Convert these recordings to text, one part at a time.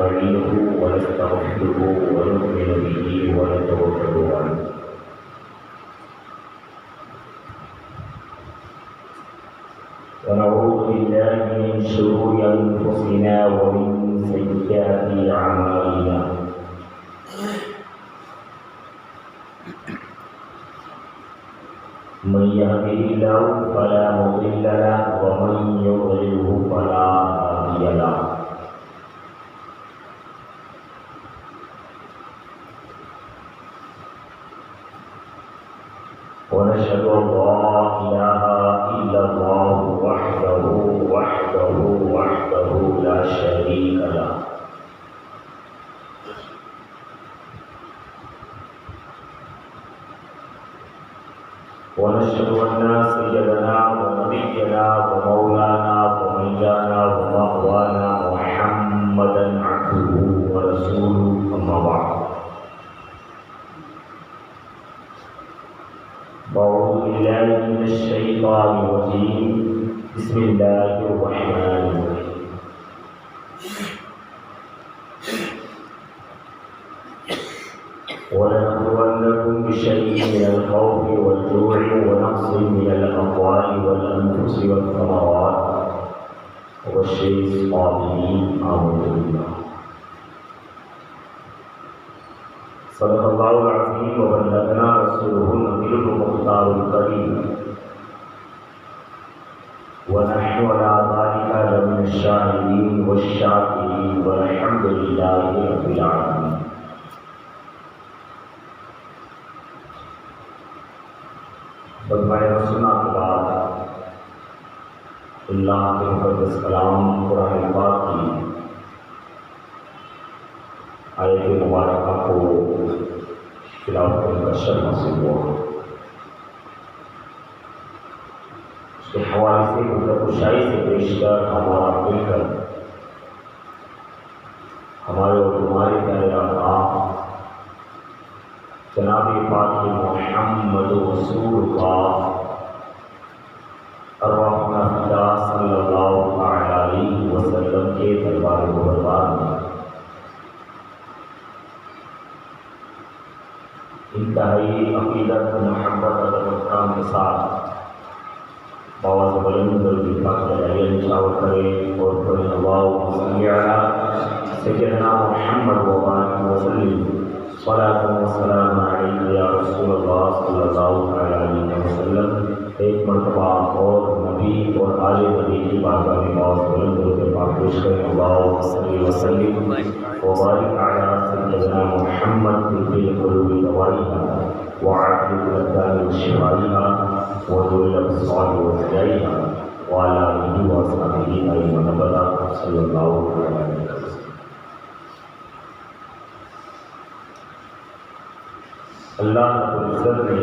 ونستعينه ونستغفره ونؤمن به ونتوكل عليه ونعوذ بالله من شرور أنفسنا ومن سيئات أعمالنا من يهده الله فلا مضل له ومن يضلله فلا هادي له ونشهد أن لا إله إلا الله وحده لا شريك له ونشهد أن سيدنا ونبينا ومولانا ومولانا ومأوانا محمدا عبده ورسوله أما بعد أعوذ بالله من الشيطان الرجيم بسم الله الرحمن الرحيم ولنبلونكم بشيء من الخوف والجوع ونقص من الأموال والأنفس والثمرات وبشر الصابرين أعوذ بالله صدق الله العظيم وبلغنا رسوله النبي المختار الكريم ونحن على ذلك لمن الشاهدين والشاكرين والحمد لله رب العالمين. فرمایا سنا کے بعد اللہ کے مقدس کلام قرآن پاک کی آیت مبارکہ کو تلاوت کرنے کا شرف حاصل ہوا. اس کے حوالے سے مطلب کشائی سے پیش کر ہمارا مل کر ہمارے اور تمہارے پیارے آقا جناب پاک محمد رسول اللہ ارواحنا فدا صلی اللہ علیہ وسلم کے دربار مبارک میں انتہائی عقیدت محبت اور احترام کے ساتھ باواز بلند الفاظ علیہ نشاور کرے اور پڑھیں اللہم صلی علی سیدنا محمد وسلم صلاۃ و سلام علیک یا رسول اللہ صلی اللہ علیہ وسلم. ایک مرتبہ اور نبی اور آل نبی کی بارگاہ میں باواز بلند الفاظ پیش کریں اللہم صلی وسلم وبارک علی سیدنا محمد فی القلوب دوائها وعافیة الأبدان وشفائها ونور الأبصار وضيائها وعلى آله وأصحابه أجمعين أبدا صلی اللہ علیہ وسلم. اللہ رب العزت نے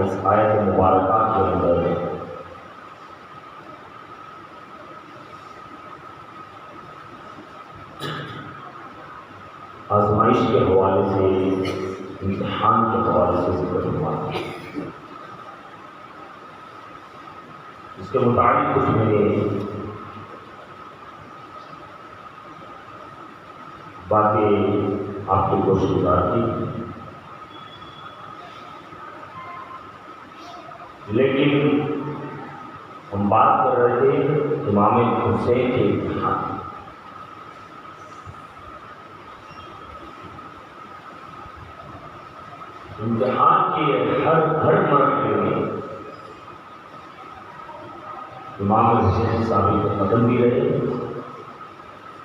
اس آیت مبارکہ کے اندر آزمائش کے حوالے سے امتحان کے حوالے سے ذکر ہوا. اس کے متعلق کچھ میں نے باتیں آپ کی کوشش گزار کی، لیکن ہم بات کر رہے تھے امام حسین کے امتحان. امتحان کے ہر مرحلے میں امام حسین صاحب کے قدم بھی رہے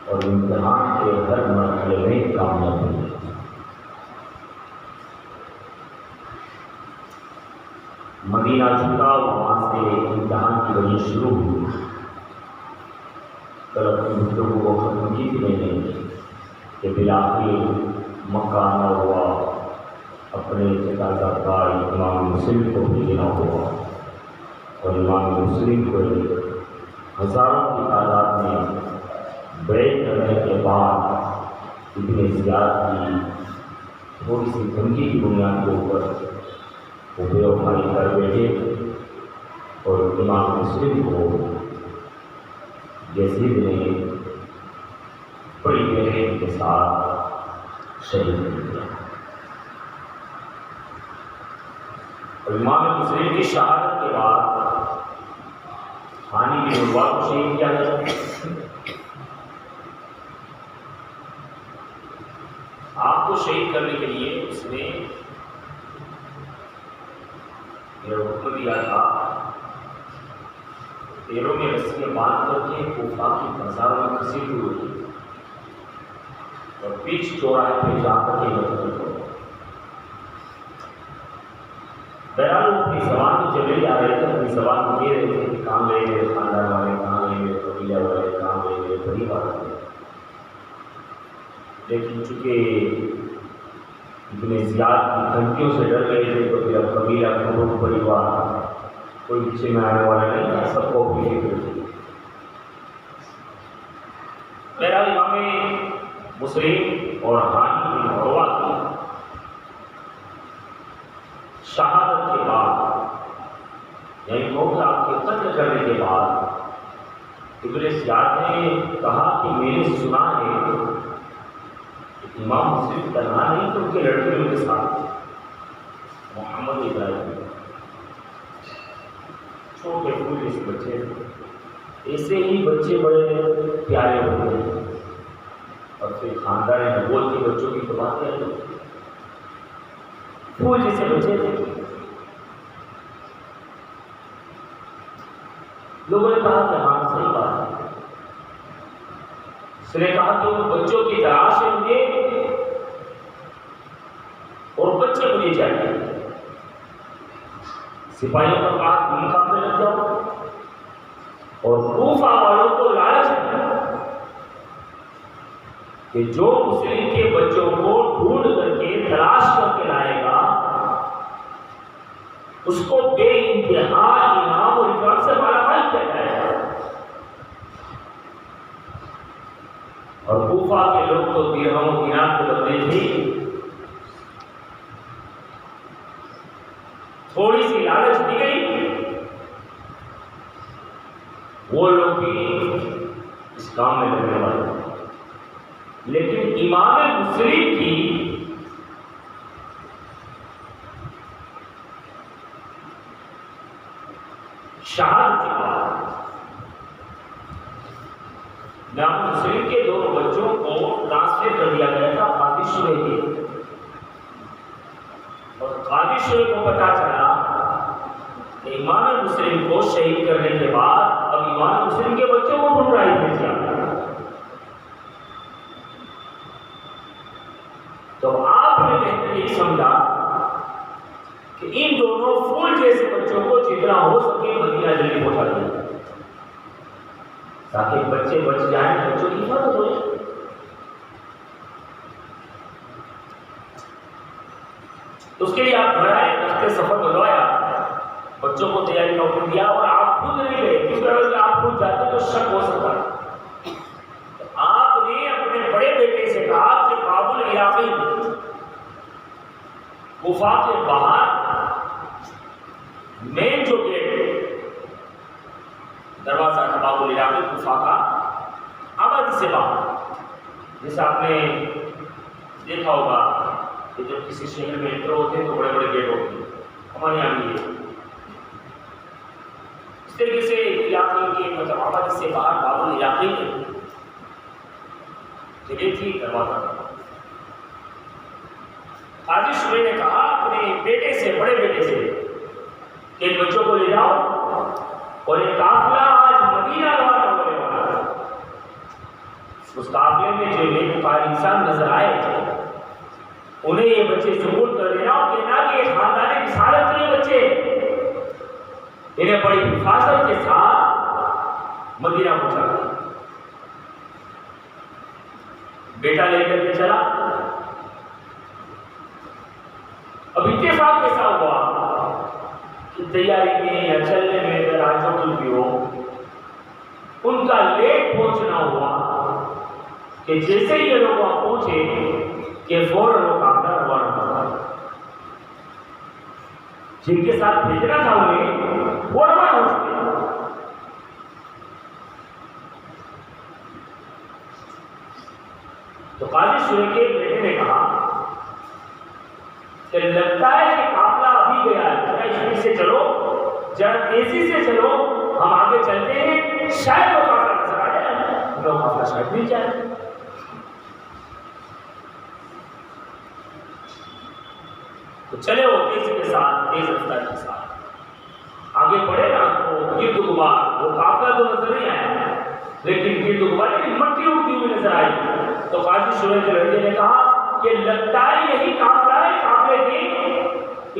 اور امتحان کے ہر مرحلے میں کامیاب ہوئے. مدینہ چھوٹا وہاں سے امتحان کی وجہ شروع ہوئی. کل اپنی گفتگو کو ختم کی تھی میں نے کہ بالآخر مکہ آنا ہوا، اپنے جنازہ بھائی امام مسلم کو بھیجنا ہوا اور امام مسلم کو ہزاروں کی تعداد میں بیعت کرنے کے بعد ابن زیاد کی تھوڑی سی دھمکی کی بنیاد کے اوپر وہ بے وفائی کر بیٹھے اور امام مسلم کو یزید نے بڑی محنت کے ساتھ شہید کر دیا. اور امام مسلم کی شہادت کے بعد ہانی بن عروہ کو شہید کیا گیا. آپ کو شہید کرنے کے لیے اس نے یہ حکم دیا تھا پیروں میں رسیاں باندھ کر کے کوفہ کی بازاروں میں گھسیٹے ہوئی اور بیچ چوراہے پہ جا کر کے مقتول کرو. بہرحال وہ اپنی زبان کو چلے آ رہے تھے، اپنی زبان کو کہہ رہے تھے کہ کام لے گئے خاندان والے، کام لے گئے قبیلہ والے، کام لے گئے پریوار والے. لیکن چونکہ اتنے زیادہ دھمکیوں سے ڈر گئے تھے تو پھر قبیلہ گروہ پریوار کوئی پیچھے میں آنے والا نہیں تھا، سب کو اپنی فکر تھی. بہرحال امام مسلم اور ہانی بن عروہ کی شہادت کے بعد، یعنی موقع آپ کے قتل کرنے کے بعد، ابن زیاد نے کہا کہ میں نے سنا ہے امام مسلم تنہا نہیں تو ان کے لڑکے ان کے ساتھ محمد ابراہیم چھوٹے پھول جیسے بچے تھے. ایسے ہی بچے بڑے پیارے ہوتے ہیں اور پھر خاندان نبوت کے بچوں کی تو بات ہے، پھول جیسے بچے تھے. لوگوں نے کہا کہ ہاں صحیح بات ہے. اس نے کہا کہ ان بچوں کی تلاش ہے مجھے اور بچے مجھے چاہیے. سپاہیوں کا بات مقابلے لگ جاؤ اور کوفہ والوں کو لالچ ہے کہ جو مسلم کے بچوں کو ڈھونڈ کر کے تلاش کر کے لائے گا اس کو بے انتہا انعام اور اکرام سے مالا مال کیا جائے گا. اور کوفہ کے لوگ تو درہم و دینار کو بدلے تھے. تھوڑی سی لالچ دی گئی، وہ لوگ بھی اس کام میں لگنے والے تھے. لیکن امام مسلم کی شہادت کے بعد امام مسلم کے دونوں بچوں کو ٹرانسفر کر دیا گیا تھا قاضی شریح کے. اور قاضی شریح کو پتا چلا کہ امام مسلم کو شہید کرنے کے بعد اب امام مسلم کے بچوں کو ڈھونڈ رہا ہے بھیجا. تو آپ نے بہتر یہ سمجھا کہ ان دونوں پھول جیسے بچوں کو جتنا ہو سکے مدینہ جلدی پہنچا دیا تاکہ بچے بچ جائیں، بچوں کی حفاظت ہو جائے. تو اس کے لیے آپ گھر آئے، راستے سفر بلوایا، بچوں کو تیاری کا حکم دیا اور آپ خود نہیں گئے کیونکہ اگر آپ خود جاتے تو شک ہو سکتا ہے. آپ نے اپنے بڑے بیٹے سے کہا کہ باب العراقی کوفہ کے باہر مین جو گیٹ دروازہ تھا باب العراقی کوفہ کا آبادی سے باہر، جیسے آپ نے دیکھا ہوگا کہ جب کسی شہر میں انٹر ہوتے ہیں تو بڑے بڑے گیٹ ہوتے ہیں، ہمارے یہاں بھی ہے اس طریقے سے علاقے کے مطلب آبادی سے باہر باب العراقی جگہ تھی، دروازہ تھا. قاضی شریح نے کہا اپنے بیٹے سے، بڑے بیٹے سے کہ ان بچوں کو لے جاؤ اور یہ قافلہ آج مدینہ روانہ ہونے والا ہے. اس قافلے میں جو نیکوکار انسان نظر آئے انہیں یہ بچے سپرد کر دینا اور کہنا کہ یہ خاندان رسالت کے بچے، انہیں بڑی حفاظت کے ساتھ مدینہ پہنچا دیا. بیٹا لے کر کے چلا. اب اتفاق ایسا ہوا کہ تیاری میں یا چلنے میں اگر آج بھی ہو ان کا لیٹ پہنچنا ہوا کہ جیسے ہی یہ لوگ وہاں پہنچے کہ فوراً لوگ قافلہ روانہ ہوا. جن کے ساتھ بھیجنا تھا انہیں وہ روانہ ہو چکے. تو قاضی شریح کے بیٹے نے کہا کہ لگتا ہے کہ قافلہ ابھی گیا ہے، ذرا اسپیڈ سے چلو، ذرا تیزی سے چلو، ہم آگے چلتے ہیں، شاید وہ قافلہ نظر آ جائے، وہ قافلہ شاید نہیں جائے۔ تو چلے وہ تیزی کے ساتھ، تیز رفتار کے ساتھ آگے بڑھے نا، تو گرد غبار، وہ قافلہ تو نظر نہیں آیا لیکن گرد غبار یعنی مٹی اڑتی ہوئی نظر آئی۔ تو قاضی شریح کے لڑکے نے کہا کہ لگتا ہے یہی قافلہ ہے، قافلے کے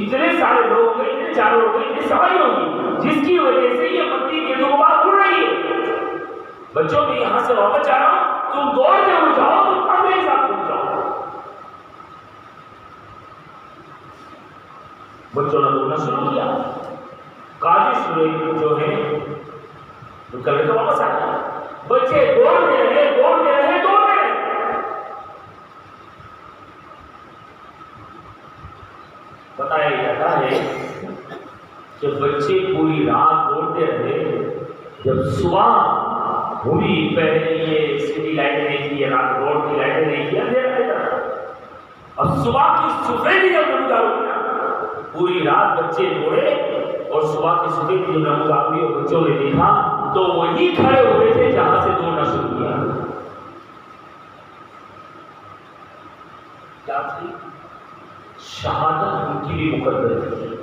اتنے سارے لوگ ہوں گے، اتنے چاروں ہوں گے، اتنی سواری ہوگی جس کی وجہ سے یہ مٹی گرد غبار اڑ رہی ہے۔ بچوں میں یہاں سے واپس جا رہا ہوں، تم دوڑتے ہوئے جاؤ، تم قافلے کے ساتھ پہنچ جاؤ۔ بچوں نے دوڑنا شروع کیا، قاضی شریح جو ہے وہ کر کے واپس آ گیا، بچے دوڑتے رہے، دوڑتے رہے، دوڑتے رہے۔ بتایا جاتا ہے کہ بچے پوری رات دوڑتے رہے، جب صبح ہوئی، پہلے یہ سٹی لائٹیں نہیں تھی، رات روڈ کی لائٹیں نہیں تھی، اندھیرا رہتا تھا۔ اب صبح کی سفیدی جب نمودار ہوئی نا، پوری رات بچے دوڑے اور صبح کی سفیدی جب نمودار ہوئی اور بچوں نے دیکھا تو وہی کھڑے ہوئے تھے جہاں سے دوڑنا شروع کیا۔ کیا تھی؟ شہادت ان کی بھی مقدر تھی،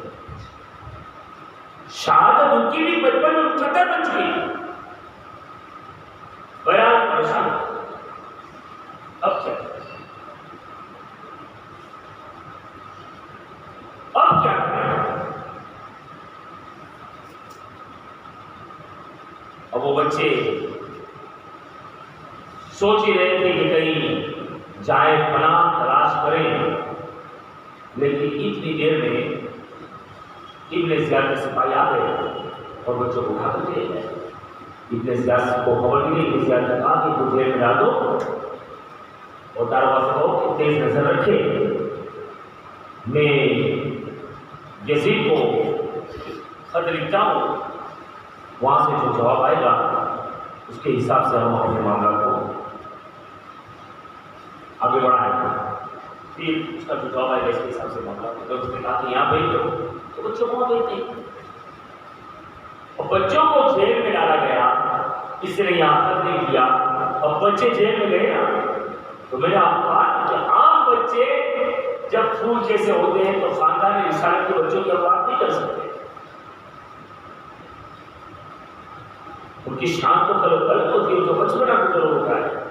شہادت ان کی بھی بچپن میں مقدر بن چکی۔ بڑا پریشان، اب کیا کریں؟ اب کیا کریں؟ اب وہ بچے سوچ ہی رہے تھے کہ کہیں جائے پناہ تلاش کریں، لیکن اتنی دیر میں ابن زیاد کے سپاہی آ گئے اور بچوں کو اٹھا کر لے گئے۔ ابن زیاد کو خبر ملی، ابن زیاد نے کہا کہ تو جیل میں ڈال دو اور داروغہ سے کہو کہ تیز نظر رکھے، میں یزید کو خط لکھتا ہوں، وہاں سے جو جواب آئے گا اس کے حساب سے ہم اپنے معاملات کو آگے بڑھائیں گے۔ پھر اس کا جو جواب آئے گا اس کے حساب سے معاملات، اس نے کہا کہ یہاں بھیج دو، تو بچوں کو بھیجتے اور بچوں کو جیل میں ڈالا گیا۔ اس نے یہاں خط نہیں کیا، اب بچے جیل میں گئے نا، تو میں نے آپ کو کہا کہ عام بچے جب پھول جیسے ہوتے ہیں تو خاندان رسالت کے بچوں کی بات نہیں کر سکتے، ان کی شان تو غلط ہوتی ہے، تو بچپنا کو ضرور ہوتا ہے۔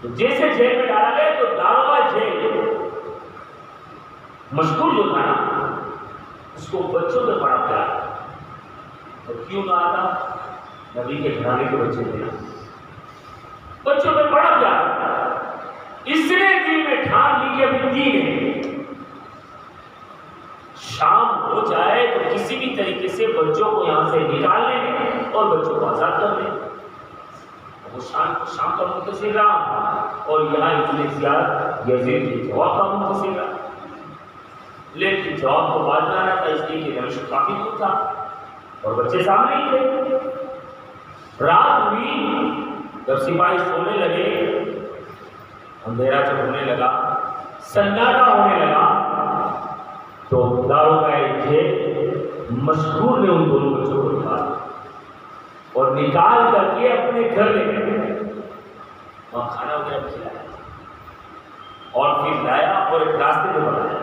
تو جیسے جیل میں ڈالا گیا تو داروغہ جیل مشغول جو تھا نا، اس کو بچوں میں بڑا پیار، اور کیوں نہ آتا؟ نبی کے گھرانے کے بچے تھے، بچوں میں بڑا پیار۔ اس نے دل میں ٹھان لی کہ ابھی دین ہے، شام ہو جائے تو کسی بھی طریقے سے بچوں کو یہاں سے نکال لیں اور بچوں کو آزاد کر لیں۔ وہ شام کا منتظر رہا اور یہاں ابن زیاد یزید کے جواب کا منتظر رہا، لیکن جواب کو بعد میں آیا تھا، اس لیے کہ رمش کافی دور تھا اور بچے سامنے ہی تھے۔ رات ہوئی، جب سپاہی سونے لگے، اندھیرا جب ہونے لگا، سناٹا ہونے لگا، تو داروغہ جیل مشغول نے ان دونوں بچوں کو نکالا اور نکال کر کے اپنے گھر لے گئے، وہاں کھانا وغیرہ کھلایا اور پھر لایا اور ایک راستے پہ بنایا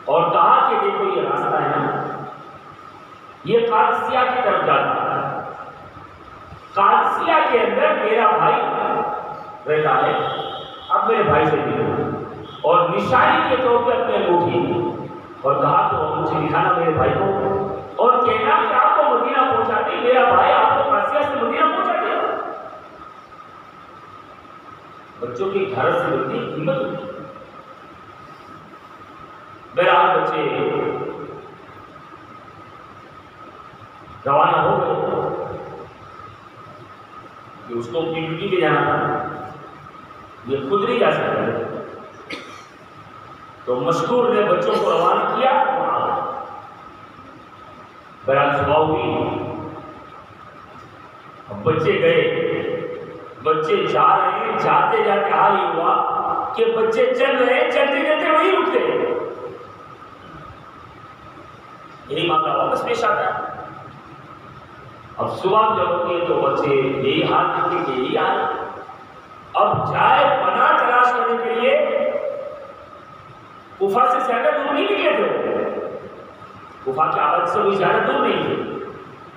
اور کہا کہ دیکھو یہ راستہ ہے نا، یہ قادسیہ کی طرف جاتا ہے، قادسیہ کے اندر میرا بھائی رہتا ہے، اب میرے بھائی سے ملو اور نشانی کے طور پہ اپنے انگوٹھی، اور کہا کہ وہ مجھے دکھانا میرے بھائی کو اور کہنا کہ آپ کو مدینہ پہنچا دیں، میرا بھائی آپ کو قادسیہ سے مدینہ پہنچا دیا۔ بچوں کی گھر سے بنتی ہمت ہوتی، بہرحال بچے روانہ ہو گئے کہ اس کو اپنی ڈیوٹی پہ جانا تھا، یہ خود نہیں جا سکتا، تو مشکور نے بچوں کو روانہ کیا۔ بہرحال صبح ہوئی، اب بچے گئے بچے جا رہے ہیں، جاتے جاتے حال یہ ہوا کہ بچے چل رہے ہیں، چلتے چلتے وہیں رکتے ہیں. یہی معاملہ واپس پیش آتا ہے. اب صبح جب ہوتی ہے تو بچے یہی حال دیکھتے کہ یہی حال. اب جائے پناہ تلاش کرنے کے لیے کوفہ سے زیادہ دور نہیں نکلے تھے. کوفہ کی آباد سے کوئی زیادہ دور نہیں تھے،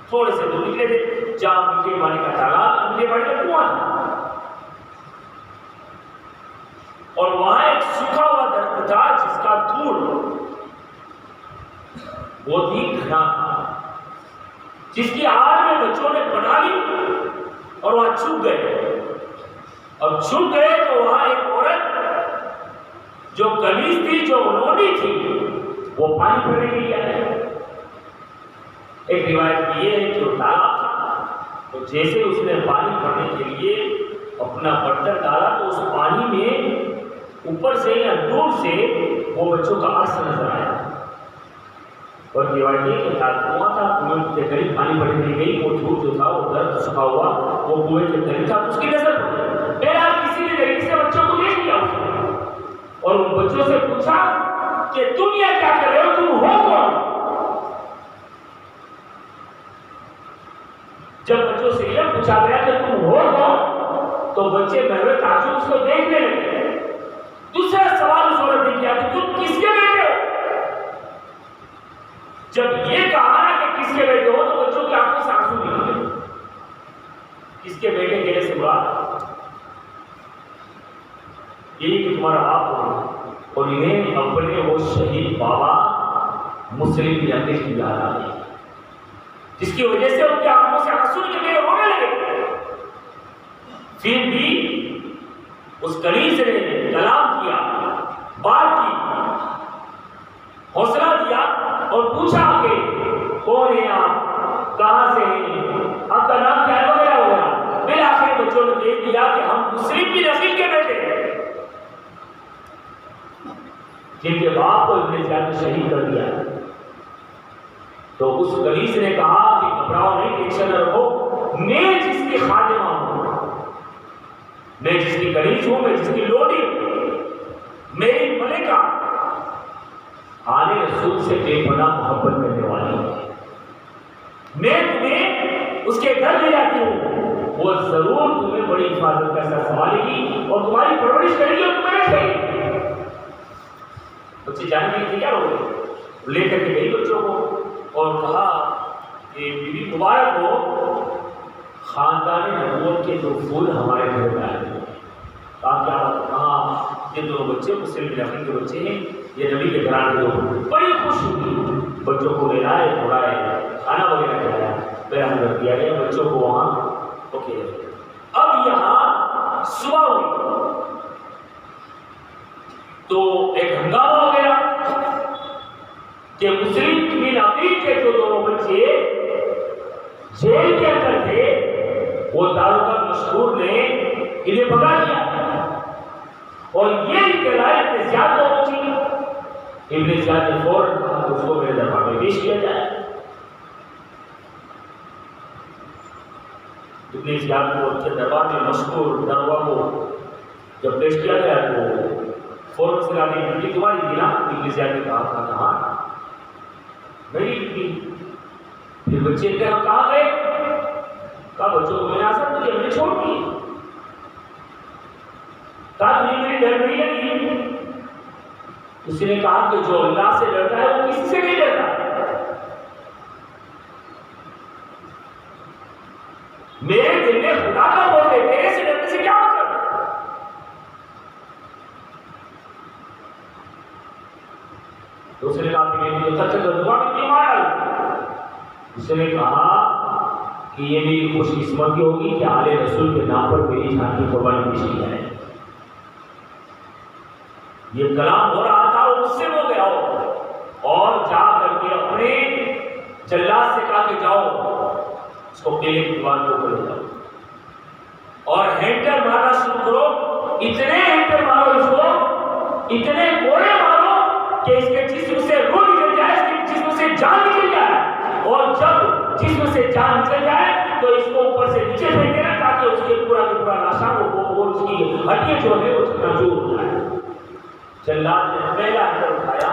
تھوڑے سے دور نکلے تھے جہاں میٹھے پانی کا تالاب، میٹھے پانی کا کنواں تھا. اور وہاں ایک سوکھا ہوا درخت تھا جس کا دھول وہ بھی گھنا تھا، جس کی آڑ میں بچوں نے بنا لی اور وہاں چھپ گئے. اب چھپ گئے تو وہاں ایک عورت جو قمیص تھی، جو لونڈی تھی، وہ پانی بھرنے کے لیے آئی. ایک روایت یہ ہے کہ وہ تالاب تھا، تو جیسے اس نے پانی بھرنے کے لیے اپنا برتن ڈالا تو اس پانی میں اوپر سے یا دور سے وہ بچوں کا عرص نظر آیا. اور روایت یہ کہ کنواں تھا، کنویں کے قریب پانی بھرنے کے لیے گئی، وہ دھول جو تھا وہ درد سکھا ہوا وہ کنویں کے قریب تھا، اس کی نظر پڑی. بہرحال کسی نے طریقے سے بچوں کو دیکھ لیا اس نے، اور ان بچوں سے پوچھا کہ تم یہ کیا کر رہے ہو، تم ہو کون؟ جب بچوں سے یہ پوچھا گیا کہ تم ہو کون تو بچے محو تعجب اس کو دیکھنے لگے. دوسرا سوال اس عورت نے کیا کہ تم کس کے بیٹے ہو؟ جب یہ کہا کہ کس کے بیٹے ہو تو بچوں کی آنکھوں سے آنسو نکلے. کس کے بیٹے کہنے سے مراد یہی کہ تمہارا باپ ہو، اور انہیں اپنے وہ شہید بابا مسلم کی عقیدت کی یاد آ گئی، جس کی وجہ سے ان کی آنکھوں سے آنسو نکلے، رونے لگے. پھر بھی اس کنیز نے کلام کیا، بات کی، حوصلہ دیا اور پوچھا کہ کون ہے آپ، کہاں سے ہیں، آپ کا نام کیا ہے، وغیرہ وغیرہ. بالآخر بچوں نے کہہ دیا کہ ہم مسلم کی نسل کے بیٹے ہیں جن کے باپ کو ابن زیاد نے شہید کر دیا. تو اس کنیز نے کہا کہ گھبراؤ نہیں، ٹینشن نہ رکھو، میں جس کی خادمہ ہوں، میں جس کی کنیز ہوں، میں جس کی لوڈی ہوں، میری ملکہ آل رسول سے بے پناہ محبت کرنے والی ہوں. میں تمہیں اس کے گھر لے جاتی ہوں، وہ ضرور تمہیں بڑی حفاظت کا ساتھ سنبھالے گی اور تمہاری پرورش کرے گی اور تمہیں رکھے گی. بچے جانے کے لیے تیار ہو گئے، لے کر کے گئی بچوں کو اور کہا کہ بیوی مبارک ہو، خاندان نبوت کے دو پھول ہمارے گھر میں آئے ہیں. کہا یہ دونوں بچے مسلم علاقے کے بچے ہیں، یہ نبی کے گھرانے کے دو. بڑی خوش ہوئی، بچوں کو لے لائے، پڑھائے، کھانا وغیرہ کھلایا، بیان کر دیا گیا بچوں کو وہاں. اوکے، اب یہاں صبح ہوئی تو ایک ہنگامہ ہو گیا کہ مسلم بن عقیل کے جو دونوں بچے جیل کے اندر تھے وہ داروغہ مشہور نے انہیں بھگا دیا اور یہ اطلاع ابن زیاد کو پہنچی. ابن زیاد نے فوراً کہا کہ اس کو میرے دربار میں پیش کیا جائے. ابن زیاد کو اس کے دربار میں مشہور داروغہ کو جب پیش کیا گیا تو فوراً سے کہا کہ ڈیوٹی تمہاری تھی نا؟ ابن زیاد نے کہا تھا کہ ہاں میری ڈیوٹی. پھر بچے کے ہم کہاں گئے؟ کہا بچوں کو میں نے آسان مجھے ہم نے چھوڑ دی. کہا تمہیں میری ڈر نہیں لگی؟ اس نے کہا کہ جو اللہ سے ڈرتا ہے وہ کسی سے نہیں ڈرتا. میرے دل میں خدا کا خوف ہے، تیرے سے ڈرنے سے کیا مطلب؟ دوسرے نے کہا کہ میری جو سچ دعا میں کیوں آیا؟ اس نے کہا کہ یہ میری خوش قسمتی ہوگی کہ آل رسول کے نام پر میری جان کی قربانی پیش کی جائے. یہ کلام ہو رہا تھا وہ مجھ سے ہو گیا ہو اور جا کر کے اپنے جلاد سے کہا کہ جاؤ اس کو قلعے کی دیوار کے اوپر لے جاؤ اور ہینٹر مارنا شروع کرو. اتنے ہینٹر مارو اس کو، اتنے کوڑے مارو کہ اس کے جسم سے روح نکل جائے، اس کے جسم سے جان نکل جائے، اور جب جسم سے جان نکل جائے تو اس کو اوپر سے نیچے پھینک دینا تاکہ اس کے پورا کا پورا لاشا جو ہے وہ چکاچور ہوتا ہے۔ جلاد نے پہلا ہینڈل اٹھایا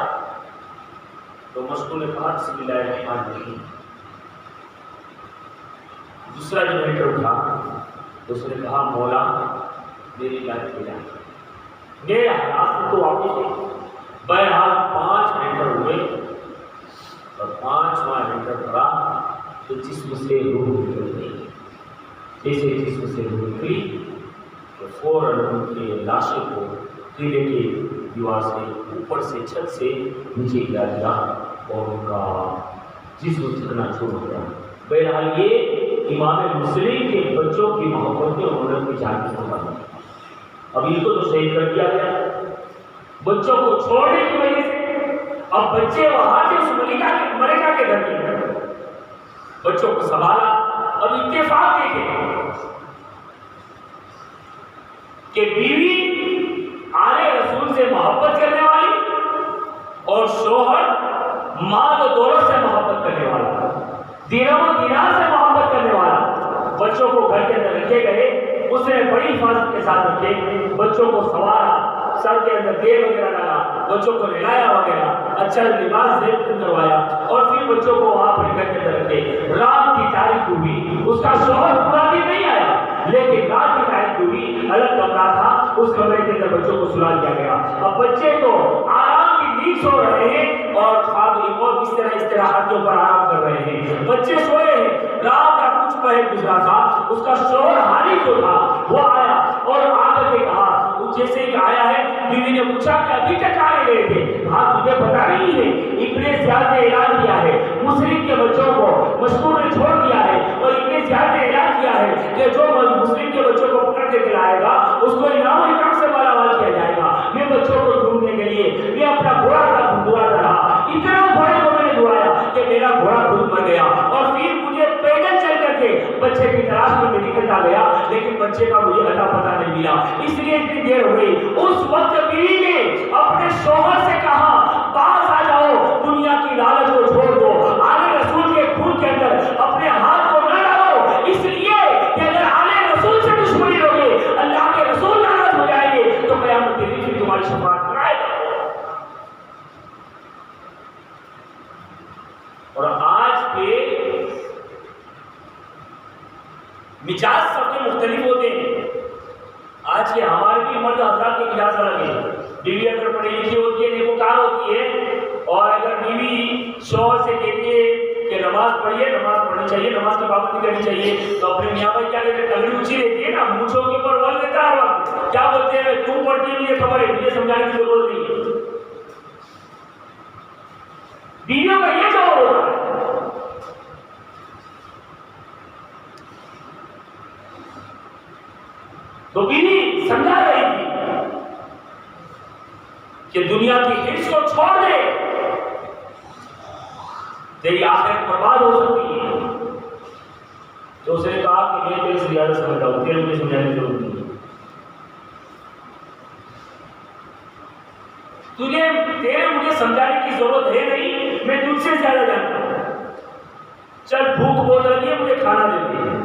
تو مشکو نے کہا بسم اللہ الرحمن الرحیم۔ دوسرا جو ہینڈل اٹھا تو اس نے کہا مولا میری لائف ملا، میرے حالات تو واپس ہے۔ بہرحال 5 ہینڈل ہوئے اور 5واں ہینڈل پڑا تو جسم سے روح نکل گئی۔ جیسے جسم سے روح نکلی تو فوراً ان کے لاشیں کو قلعے کی دیوار سے اوپر سے چھت سے نیچے گرا دیا اور ان کا جسم چکنا چھوڑ ہو گیا۔ بہرحال یہ امام مسلم کے بچوں کی محبت میں انہوں نے اپنی جان کی قربانی دی۔ اب ان کو تو شہید کر دیا گیا بچوں کو چھوڑنے کی وجہ سے۔ اب بچے وہاں کے اس ملکہ کے گھر کے بچوں کو سنبھالا۔ اب اتفاق دیکھیں کہ بیوی آل رسول سے محبت کرنے والی اور شوہر مال و دولت سے محبت کرنے والا، درہم و دینار سے محبت کرنے والا، بچوں کو گھر کے اندر رکھے گئے۔ اس نے بڑی حفاظت کے ساتھ رکھے، بچوں کو سنوارا، سر کے اندر تیل وغیرہ ڈالا، بچوں کو نہلایا وغیرہ، اچھا لباس زیب کروایا اور پھر بچوں کو وہاں اپنے گھر کے اندر رکھے۔ رات کی تاریخ ہوئی، اس کا شوہر پورا دن نہیں آیا، لیکن رات کی تاریخ ہوئی، الگ کمرہ تھا، اس کمرے کے اندر بچوں کو سلا دیا گیا۔ اب بچے تو آرام کی نیند سو رہے ہیں اور خواب اور استراحت کے اوپر آرام کر رہے ہیں۔ بچے سوئے ہیں، رات کا کچھ پہر گزرا تھا، اس کا شوہر حالی جو تھا وہ آیا اور آ کر کے کہا، جیسے ہی آیا ہے بیوی نے پوچھا کہ ابھی تک آنے گئے تھے؟ ہاں تجھے پتا نہیں ہے ابن زیاد نے اعلان کیا ہے مسلم کے بچوں کو مشکور نے چھوڑ دیا ہے، اور ابن زیاد نے اعلان کیا ہے کہ جو مسلم کے بچوں کو پکڑ کے دلائے گا اس کو انعام و اکرام سے مالا مال کیا جائے گا۔ میں بچوں کو ڈھونڈنے کے لیے میں اپنا گھوڑا دعا رہا، اتنا گھوڑے کو میں نے دعایا کہ میرا گھوڑا خود مر گیا، اور پھر مجھے پیدل چل کر کے بچے کی تلاش میں نکلتا گیا، لیکن بچے کا مجھے اتا پتہ نہیں ملا، اس لیے اتنی دیر ہو گئی۔ اس وقت بیوی نے اپنے شوہر سے کہا باز آ جاؤ، دنیا کی لالچ کو چھوڑ دو، آل رسول کے خون کے اندر اپنے ہاتھ کو نہ ڈالو، اس لیے کہ اگر آل رسول سے دشمنی لوگے اللہ کے رسول ناراض ہو جائیں گے تو قیامت کے دن تمہاری شفاعت کرائے گا۔ اور آج کے مزاج سب کے مختلف ہوتے ہیں۔ آج کے ہمارے بھی مرد حضرات کے مزاج الگ ہیں۔ بیوی اگر پڑھی لکھی ہوتی ہے، نیکوکار ہوتی ہے، اور اگر بیوی شوہر سے کہتی ہے کہ نماز پڑھیے، نماز پڑھنی چاہیے، نماز کی پابندی کرنی چاہیے، تو اپنے میاں بھائی کیا کہتے ہیں، ٹنگڑی اونچی رہتی ہے نا، مونچھوں کے اوپر ول دیتا ہے وقت، کیا بولتے ہیں تو پڑھتی ہے مجھے خبر ہے، مجھے سمجھانے کی ضرورت نہیں ہے۔ بیویوں کا یہ جواب ہوتا ہے۔ تو بیوی سمجھا رہی تھی کہ دنیا کی حرص کو چھوڑ دے، تیری آخرت برباد ہو سکتی ہے۔ تو اس نے کہا کہ میں تیرے سے زیادہ سمجھتا ہوں، تیرے مجھے سمجھانے کی ضرورت نہیں ہے، تیرے مجھے سمجھانے کی ضرورت ہے نہیں، میں تجھ سے زیادہ جانتا ہوں، چل بھوک بہت لگی ہے مجھے کھانا دے دے۔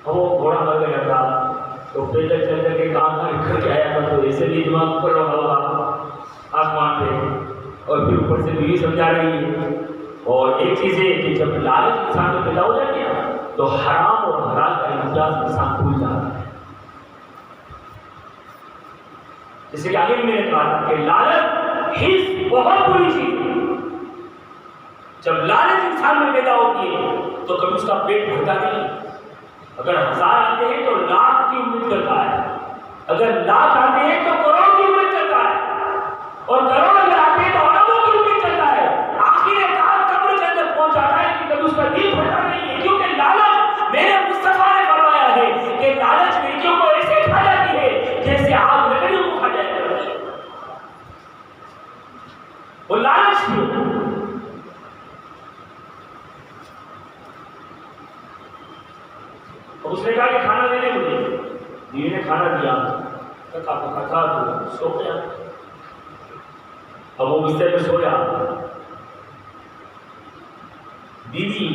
وہ گھوڑا مر گیا تھا تو پیدل چل کر کے کام کر کے آیا تھا، تو ایسے بھی دماغ پر رہا ہوگا آسمان پہ، اور پھر اوپر سے بیوی سمجھا رہی ہے۔ اور ایک چیز ہے کہ جب لالچ انسان میں پیدا ہو جاتی ہے تو حرام اور حلال کا امتیاز انسان بھول جاتا ہے۔ جیسے کہ آگے بھی میں نے کہا تھا کہ لالچ حرص بہت بری چیز ہے۔ جب لالچ انسان میں پیدا ہوتی ہے تو کبھی اس کا پیٹ بھرتا نہیں۔ اگر 1000 آتے ہیں تو لاکھ کی امید کرتا ہے، اگر لاکھ آتے ہیں تو کروڑ کی امید کرتا ہے، اور کروڑ اگر آتے ہیں تو اربوں کی امید کرتا ہے۔ آخر کار قبر کے اندر پہنچ جاتا ہے کہ کبھی اس کا دل بھرتا نہیں ہے، کیونکہ لالچ میرے مصطفیٰ نے فرمایا ہے کہ لالچ نیکیوں کو ایسے کھا جاتی ہے جیسے آگ لکڑیوں کو کھا جاتی ہے۔ وہ لالچ کیوں؟ اس نے کہا کہ کھانا دینے مجھے، بیوی نے کھانا دیا، کھا تو سو گیا۔ اب وہ بستر پہ سویا، بیوی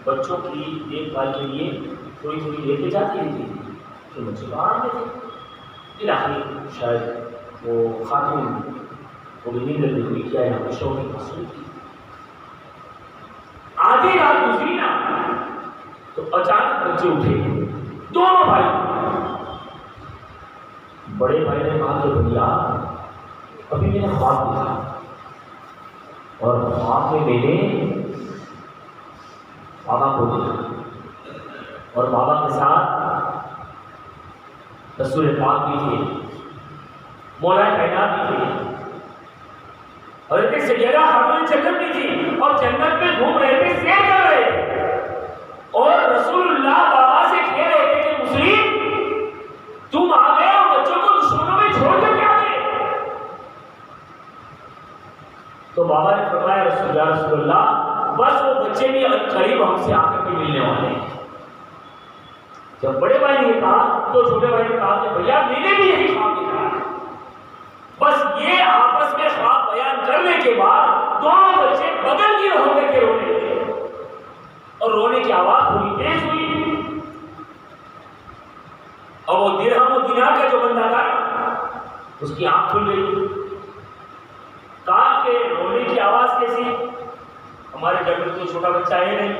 بچوں کی دیکھ بھال کے لیے تھوڑی تھوڑی لے کے جاتی رہتی، تو بچے باہر میں تھے. پھر آخری شاید وہ خاتون وہ بھی نیند لگی ہوئی کیا یہاں پہ شو کی محسوس کی. آدھی رات گزری نا تو اچانک بچے اٹھے دونوں بھائی. بڑے بھائی نے کہا کہ بھیا ابھی میں نے خواب دیکھا اور خواب میں میں نے بابا کو دیکھا اور بابا کے ساتھ رسول پاک بھی تھے, مولا کائنات بھی تھے, حضرت سیدہ خاتون جنت بھی تھی اور جنت میں گھوم رہے تھے, سیر کر رہے تھے اور رسول اللہ بابا سے کہہ رہے تھے کہ مسلم تم آ گئے اور بچوں کو دشمنوں میں چھوڑ کر کے آ گئے. تو بابا نے فرمایا رسول اللہ بس وہ بچے بھی قریب ہم سے آ کر کے ملنے والے ہیں. جب بڑے بھائی نے کہا تو چھوٹے بھائی نے کہا کہ بھیا میں نے بھی یہی خواب دیکھا. بس یہ آپس میں خواب بیان کرنے کے بعد دونوں بچے بدل گیر ہو کر کے رونے لگے اور رونے کی آواز تھوڑی تیز ہوئی اور وہ درہم و دینار کا جو بندہ تھا اس کی آنکھ کھل گئی. کہا کہ رونے کی آواز کیسی؟ ہمارے گھر میں کوئی چھوٹا بچہ ہے نہیں.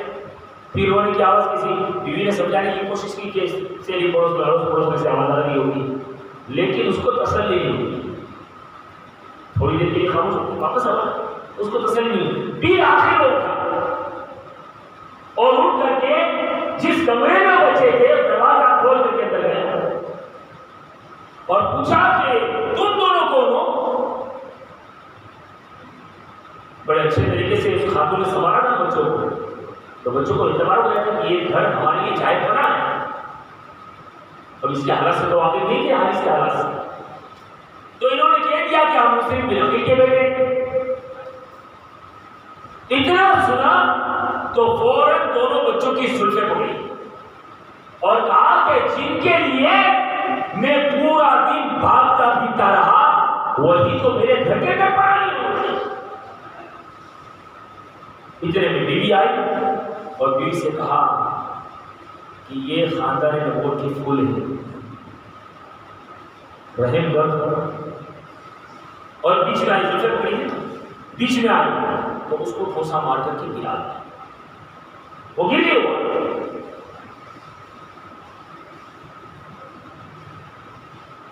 پھر رونے کی آواز کیسی؟ بیوی نے سمجھانے کی کوشش کی کہ سیری پڑوس میں اڑوس پڑوس میں سے آواز آ رہی ہوگی, لیکن اس کو تسلی نہیں ہوئی. تھوڑی دیر کے لیے خاموش واپس آ اس کو تسلی نہیں ہوئی. پھر آخر وہ اٹھا اور اٹھ کر کے جس کمرے میں بچے تھے دروازہ کھول کر کے اندر گیا اور پوچھا کہ تم دونوں کون ہو؟ بڑے اچھے طریقے سے اس خاتون نے سنبھالا تھا بچوں کو, تو بچوں کو اعتبار ہو گیا تھا کہ یہ گھر ہمارے لیے جائز بنا ہے. اب اس کے حالات سے تو واقف نہیں تھے حارث کے حالات سے, تو انہوں نے کہہ دیا کہ ہم مسلم بلقیس کے بیٹے. اتنا سنا تو فوراً دونوں بچوں کی زلفیں پکڑی اور کہا کہ جن کے لیے میں پورا دن بھاگتا پھرتا رہا وہی تو میرے گھر کے گھر پر آئی. اتنے میں بیوی آئی اور بیوی سے کہا کہ یہ خاندان نبوت کے پھول ہیں, رحم کر. اور بیچ میں آئی زلفیں پکڑی, بیچ میں آئی تو اس کو ٹھوسا مار کر کے گرا دیا, وہ گر گیا ہوا.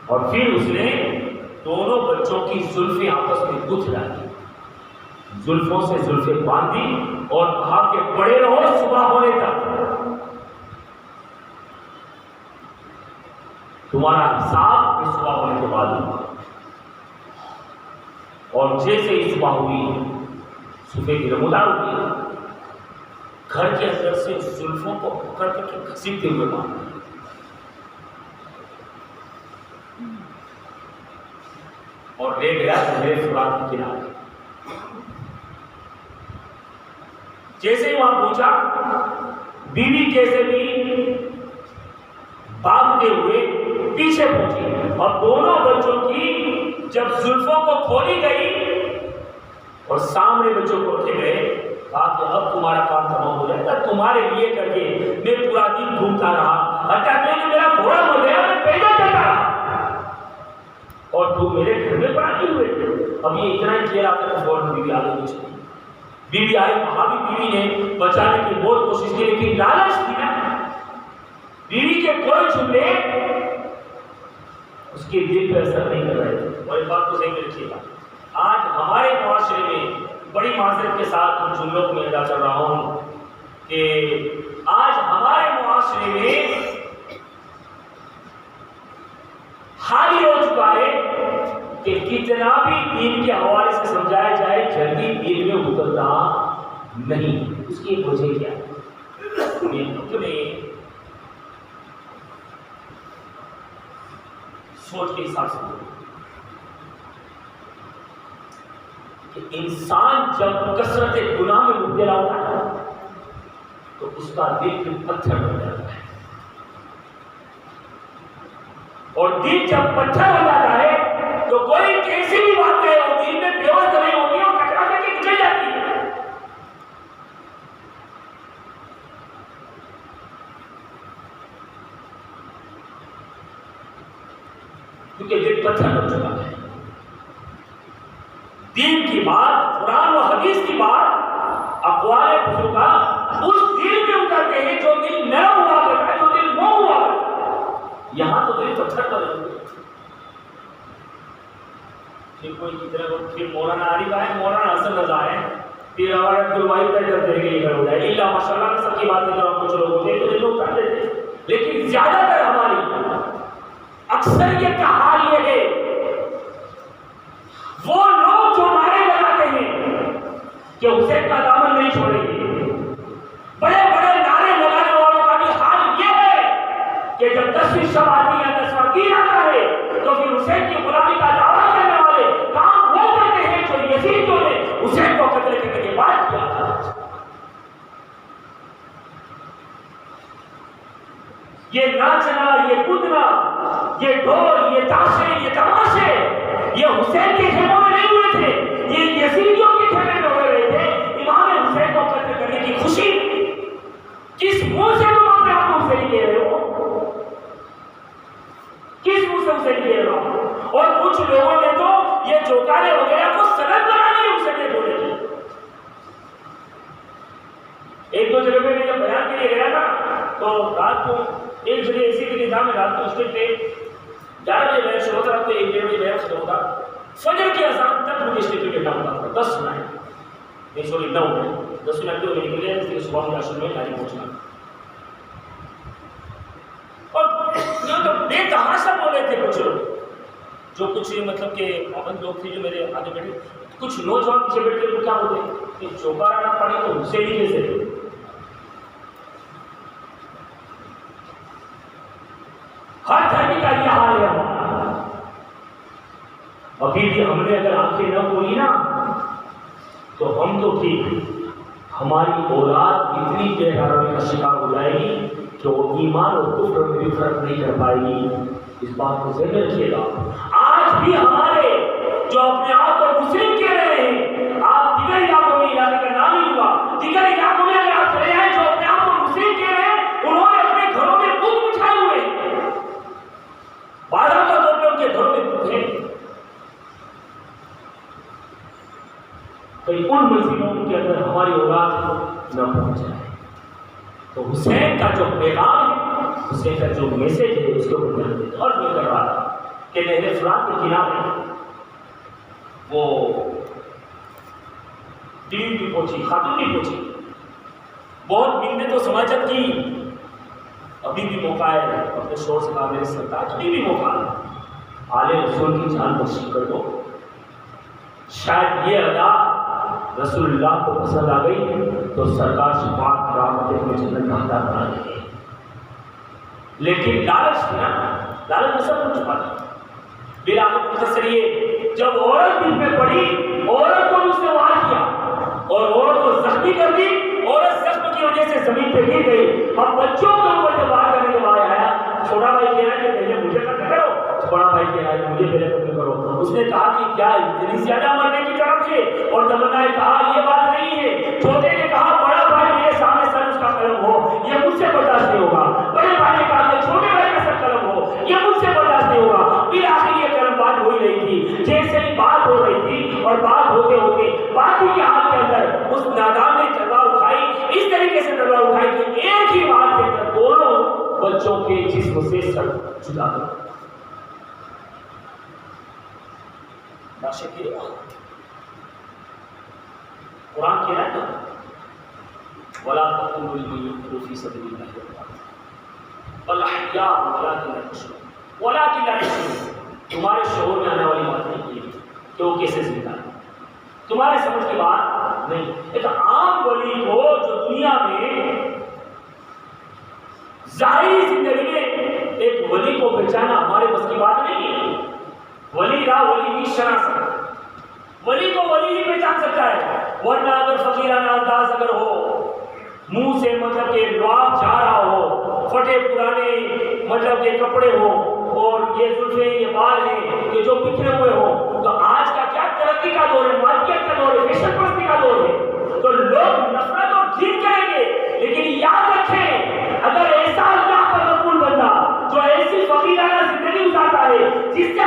اور پھر اس نے دونوں بچوں کی زلفیں آپس میں گتھ ڈالی, زلفوں سے زلفیں باندھی اور کہا کہ پڑے رہو صبح ہونے تک, تمہارا حساب اس صبح ہونے کے بعد ہوگا. اور جیسے ہی صبح ہوئی صبح کی نمودار ہوئی, گھر کے اندر سے زلفوں کو پکڑ کر کے گھسیٹتے ہوئے مار اور لے گیا میرے فرات کے کنارے. جیسے ہی وہاں پہنچا بیوی کیسے بھی بھاگتے ہوئے پیچھے پہنچی اور دونوں بچوں کی جب زلفوں کو کھولی گئی اور سامنے بچوں کو رکھے گئے, کہا کہ اب تمہارا کام تمام ہو جائے گا. تمہارے لیے کر کے میں پورا دن گھومتا رہا, حتیٰ کہ میرا گھوڑا مر گیا, میں پیدل چلتا رہا اور تم میرے گھر میں پڑھائی ہوئے. اب یہ اتنا ہی کہہ رہا تھا کہ فوراً بیوی آگے پیچھے. بیوی آئی, وہاں بھی بیوی نے بچانے کی بہت کوشش کی لیکن لالچ تھی نا, بیوی کے کوئی جملے اس کے دل پہ اثر نہیں کر رہے تھے. اور ایک بات کو ذہن میں رکھیے گا, آج ہمارے معاشرے میں بڑی معذرت کے ساتھ ان جملوں کو میں ادا کر رہا ہوں کہ آج ہمارے معاشرے میں حالی ہو چکا ہے کہ کتنا بھی دین کے حوالے سے سمجھایا جائے جلدی دل میں اترتا نہیں. اس کی ایک وجہ کیا ہے؟ اپنے سوچ کے حساب سے کہ انسان جب کثرت گناہ میں مبتلا ہوتا ہے تو اس کا دل پھر پتھر بن جاتا ہے, اور دل جب پتھر ہو جاتا ہے تو کوئی کیسی بھی بات کہے وہ دل میں بےوست نہیں ہوتی اور ٹکرا کر کے نکل جاتی ہے. کیونکہ دل پتھر بن چکا ہے. دین کی بات، قرآن و حدیث کی بات، اقوال بزرگا اس دل میں اترتے ہیں جو دل نرم ہوا کرتا ہے، جو دل موم ہوا کرتا ہے. یہاں تو دل پتھر پر ہوئے. پھر کوئی کی طرح پھر مولانا عارف آئے، مولانا حسن رضا آئے، پھر ہمارے عبدالواحد کا ادھر دے کے یہ ہو جائے. اللہ ماشاء اللہ میں سب کی بات کر رہا ہوں. کچھ لوگ ہوتے ہیں تو لوگ کرتے تھے، لیکن زیادہ تر ہماری اکثریت کا حال یہ ہے، وہ لوگ جو نعرے لگاتے ہیں کہ حسین کا دامن نہیں چھوڑیں گے، بڑے بڑے نعرے لگانے والوں کا بھی حال یہ ہے کہ جب 10ویں شب آتی ہے، 10واں دن آتا ہے، تو پھر حسین کی غلامی کا دعویٰ کرنے والے کام وہ کرتے ہیں جو یزیدیوں نے حسین کو قتل کرنے کے بعد کیا تھا. یہ ناچنا، یہ کودنا، یہ ڈھول، یہ تاشے، یہ تماشے، یہ حسین کے خیموں میں نہیں ہوئے تھے، یہ یزیدیوں کے خیمے میں ہوئے ہوئے تھے. امام حسین کو قتل کرنے کی خوشی کس منہ سے تم اپنے آپ کو حسین کہہ رہے ہو؟ کس منہ سے حسین کہہ رہے ہو؟ اور کچھ لوگوں نے تو یہ چوکانے وغیرہ کو سند بنا لی حسین کے بولنے کی. ایک دو جگہ پہ میں جب بیان کے لیے گیا تھا تو رات کو ایک جگہ ایسی کہ جہاں میں رات کو اسٹیج پہ 11 بجے بیان شروع ہوتا تھا تو 1 ڈیڑھ بجے بیان ختم ہوتا. فجر کی اذان تک مجھے اسٹیج پہ بیٹھنا ہوتا تھا. 10 منٹ 9 منٹ 10 منٹ کے ہوئے نکلے اس لیے صبح میں عصر میں گاڑی پہنچنا. اور بے تحاشا بول رہے تھے کچھ لوگ، جو کچھ مطلب کہ پابند لوگ تھے جو میرے آگے بیٹھے. کچھ نوجوان پیچھے بیٹھے تو کیا ہوتے کہ چوکارا نہ پڑے تو حسین ہی کیسے. ہر دھرمی کا یہ حال ہے. ابھی بھی ہم نے اگر آنکھیں نہ کھولی نا تو ہم تو ٹھیک، ہماری اولاد اتنی بے حرمی کا شکار ہو جائے گی کہ وہ ایمان اور کفر میں بھی فرق نہیں کر پائے گی. اس بات کو ذہن رکھیے گا. آج بھی ہمارے جو اپنے آپ کو مسلم کہہ رہے ہیں، آپ دیگر علاقوں میں علاقے کا نام ہی ہوا، دیگر علاقوں میں اگر آپ چلے جائیں جو اپنے آپ کو مسلم کہہ رہے ہیں، انہوں نے اپنے گھروں میں بت بچھائے ہوئے ہیں. بازار کا طور پہ ان کے گھروں میں بت ہیں. کئی ان منزلوں کے اندر ہماری اولاد نہ پہنچ جائے. تو حسین کا جو پیغام ہے، حسین کا جو میسج ہے، اس کو دھیان دیں. اور میں کر رہا تھا کہ نہر فرات کے کنارے وہ بیوی بھی پہنچی، خاتون بھی پہنچی، بہت منتیں تو سماجت کی. ابھی بھی موقع ہے اپنے شور سے کہا میرے سرتاج، ابھی بھی موقع ہے، آل رسول کی جان بخشی کر دو. شاید یہ ادا رسول اللہ کو پسند آ گئی تو سرکار شفاعت رحمت میں جنت کا حقدار بنا دیں گے. لیکن لالچ تھی نا، لالچ میں سب کچھ چھپا تھا. بالآخر مختصر یہ، جب عورت دل میں پڑی، عورت کو اس نے وار کیا اور عورت کو زخمی کر دی. عورت زخم کی وجہ سے زمین پہ گر گئی. اب بچوں کے اوپر جب وار کرنے کے بعد آیا، چھوٹا بھائی کہہ رہا ہے کہ پہلے مجھے قتل کرو، بڑا بھائی کہہ رہا ہے مجھے پہلے قتل کرو. اس نے کہا کہ کیا اتنی زیادہ مرنے کی طرف ہے؟ اور تمنا نے کہا یہ بات نہیں ہے. چھوٹے نے کہا بڑا بھائی میرے سامنے سر اس کا قلم ہو، یہ مجھ سے برداشت نہیں ہوگا. بڑے بھائی نے کہا کہ چھوٹے بھائی کا سر قلم ہو، یہ مجھ سے برداشت نہیں ہوگا. پھر آخر یہ قلم بات ہو ہی رہی تھی. جیسے ہی بات ہو رہی تھی اور بات ہوتے ہوتے باقی کے حال کے اندر اس نادان نے تلوار اٹھائی، اس طریقے سے تلوار اٹھائی کہ ایک ہی بات کے اندر دونوں بچوں کے جسم سے سر جدا کر قرآن کہہ رہا ہے نا، وَلَا تَقُولُوا لِمَن يُقْتَلُ فِي سَبِيلِ اللَّهِ بَلْ أَحْيَاءٌ وَلَٰكِن لَا يَشْعُرُونَ. وَلَٰكِن لَا يَشْعُرُونَ، تمہارے شعور میں آنے والی بات نہیں ہے کہ وہ کیسے زندہ ہے، تمہارے سمجھ کی بات نہیں. ایک عام ولی کو جو دنیا میں ظاہری زندگی میں ایک ولی کو پہچانا ہمارے بس کی بات نہیں ہے. ولی را ولی بھی شناسا، ولی کو ولی ہی پہچان سکتا ہے. ورنہ اگر فقیرانہ انداز اگر ہو، منہ سے مطلب کہ لعاب جا رہا ہو، پھٹے پرانے مطلب کہ کپڑے ہو، اور یہ زلفیں یہ بال ہیں کہ جو بکھرے ہوئے ہو، تو آج کا کیا ترقی کا دور ہے، مادیت کا دور ہے، فیشن پرستی کا دور ہے، تو لوگ نفرت اور گھن کریں گے. لیکن یاد رکھیں، اگر ایسا اللہ کا مقبول بندہ جو ایسی فقیرانہ زندگی گزارتا ہے جس سے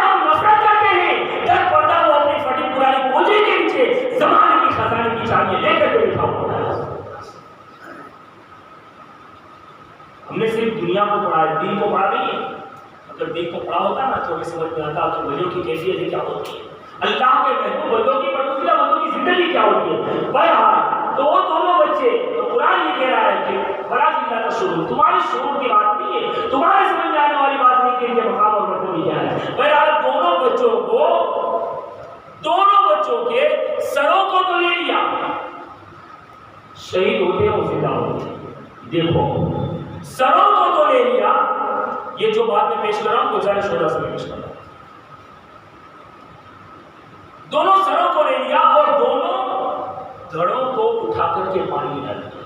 ہم نے صرف دنیا کو پڑھا ہے، دین کو پڑھا نہیں ہے۔ اگر دین کو پڑھا ہوتا نا تو ہمیں سمجھ میں آتا کہ ولیوں کی کیفیت کیا ہوتی ہے، اللہ کے محبوب بندوں کی برگزیدہ بندوں کی زندگی کیا ہوتی ہے۔ بہرحال تو وہ دونوں بچے، تو قرآن یہ کہہ رہا ہے کہ بڑا اللہ کا شعور، تمہاری شعور کی بات نہیں ہے، تمہارے سمجھ میں آنے والی بات نہیں کہ ان کے مقام اور مرتبے کیا ہے۔ بہرحال دونوں بچوں کے سروں کو تو لے لیا، شہید ہوتے ہیں وہ زندہ ہوتے ہیں۔ دیکھو سروں کو تو لے لیا، یہ جو بات میں پیش کر رہا ہوں گزارش شورا سے پیش کر رہا ہوں، دونوں سروں کو لے لیا اور دونوں دھڑوں کو اٹھا کر کے پانی میں ڈال دیا۔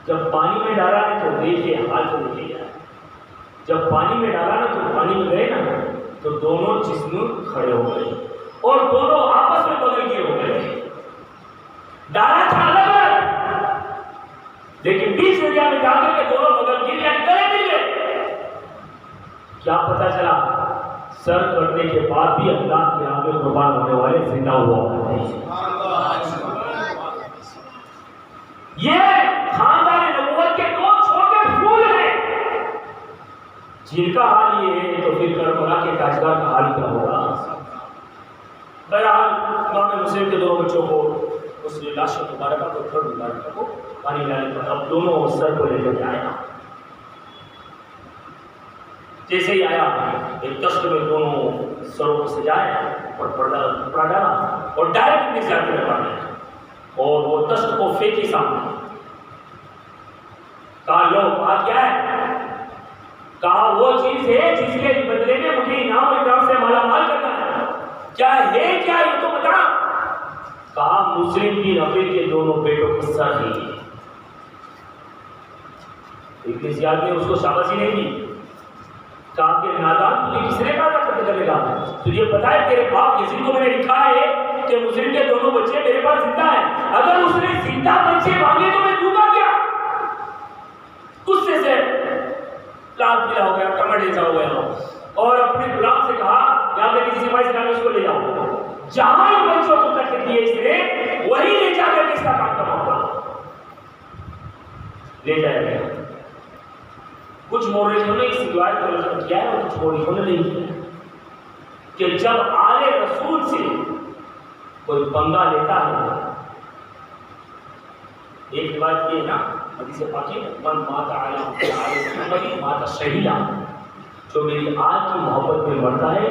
جب پانی میں ڈالا نا تو دیکھے حال کو دیکھے گیا، جب پانی میں ڈالا نا تو پانی میں گئے نا تو دونوں جسم کھڑے ہو گئے اور دونوں آپس میں بدل گئے ہو گئے۔ ڈالا تھا الگ الگ لیکن بیچ دریا میں جا کر کے دونوں بدل گئے، یعنی گلے مل گئے۔ کیا پتا چلا؟ سر کرنے کے بعد بھی اللہ کے آگے قربان ہونے والے زندہ ہوا کرتے ہیں۔ یہ خاندان نبوت کے دو چھوٹے پھول ہیں جن کا حال یہ ہے، تو پھر کربلا کے تاجدار کا حال کیا ہوگا؟ بہرحال امام مسلم کے دونوں بچوں کو اس نے لاش مبارکہ کو تھوڑ مبارکہ کو پانی ڈالنے پر اب دونوں سر کو لے کر آیا۔ جیسے ہی آیا ایک تخت میں دونوں سروں کو سجایا اور کپڑا ڈالا اور ڈائریکٹ اپنی زیادتی میں پڑ گیا اور وہ تخت کو پھینکی سامنے۔ کہا لو بات کیا ہے؟ کہا وہ چیز ہے جس کے بدلے میں مجھے انعام اور اکرام سے مالا مال کرنا ہے، کیا ہے کیا یہ تو بتا۔ کہا مسلم کی نفیر کے دونوں بیٹوں کو سر دی۔ ابن زیاد نے اس کو شاباشی نہیں دی، کہا کہ نادان تجھے کس نے کہا تھا کرنے کا؟ تجھے پتا ہے تیرے باپ یزید کو میں نے لکھا ہے کہ مسلم کے دونوں بچے میرے پاس زندہ ہیں، اگر اس نے زندہ بچے مانگے تو میں دوں گا کیا؟ غصے سے لال پیلا ہو گیا، کمر جیسا ہو گیا اور اپنے غلام سے کہا یہاں پہ کسی سپاہی سے اس کو لے جاؤ، جہاں ان بچوں کو قتل کیے اس نے وہی لے جا کر کے اس کا کام کرواؤں گا۔ لے جایا گیا۔ کچھ مورخوں نے اس روایت کو نقل کیا ہے اور کچھ مورخوں نے نہیں کیا کہ جب آل رسول سے کوئی پنگا لیتا ہے، ایک روایت یہ ہے نا حدیث پاک میں من مات علی محمد مات شہیدا، جو میری آل کی محبت میں مرتا ہے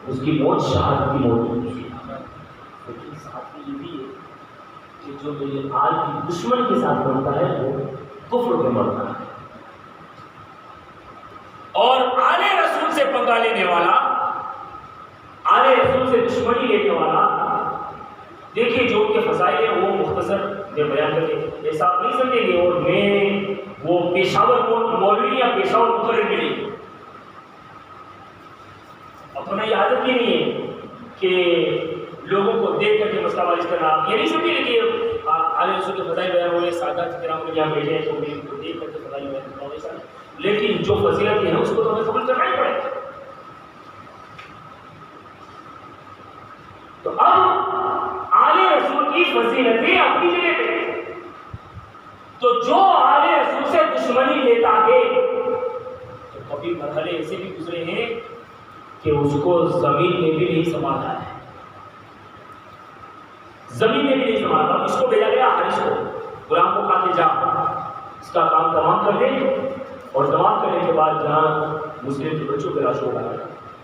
اس کی موت شہادت کی موت ہوتی ہے۔ لیکن ساتھ میں یہ بھی ہے کہ جو میری آل کی دشمن کے ساتھ مرتا ہے وہ کفر میں مرتا ہے۔ اور آل رسول سے پنگا لینے والا، آل رسول سے دشمنی لینے والا، دیکھیے جو ان کے فضائل ہیں وہ مختصر میں بیان کر کے ایسا آپ نہیں سمجھیں گے اور میں وہ پیشاور مولوی یا پیشاور مقرر بھی نہیں، اپنا یہ عادت بھی نہیں ہے کہ لوگوں کو دیکھ کر کے مسئلہ واضح کرنا۔ آپ یہ نہیں سمجھیں گے کہ آل رسول کے فضائل بیان ہوئے، سادات کرام کے یہاں بیٹھے ہیں تو میں ان کو دیکھ کر کے فضائل بیان کرنا ہوں، ایسا نہیں، لیکن جو فضیلت ہے اس کو تو ہمیں قبول کرنا ہی پڑے گا۔ تو اب آل رسول کی فضیلتیں اپنی جگہ پہ، تو جو آل رسول سے دشمنی لیتا ہے تو کبھی مرحلے ایسے بھی گزرے ہیں کہ اس کو زمین میں بھی نہیں سنبھالا ہے، زمین میں بھی نہیں سنبھالا۔ اس کو بھیجا گیا حارث کو، غلام کو کہا کہ جا اس کا کام تمام کر دے اور تمام کرنے کے بعد جہاں مسلم کے بچوں کے لاشوں کو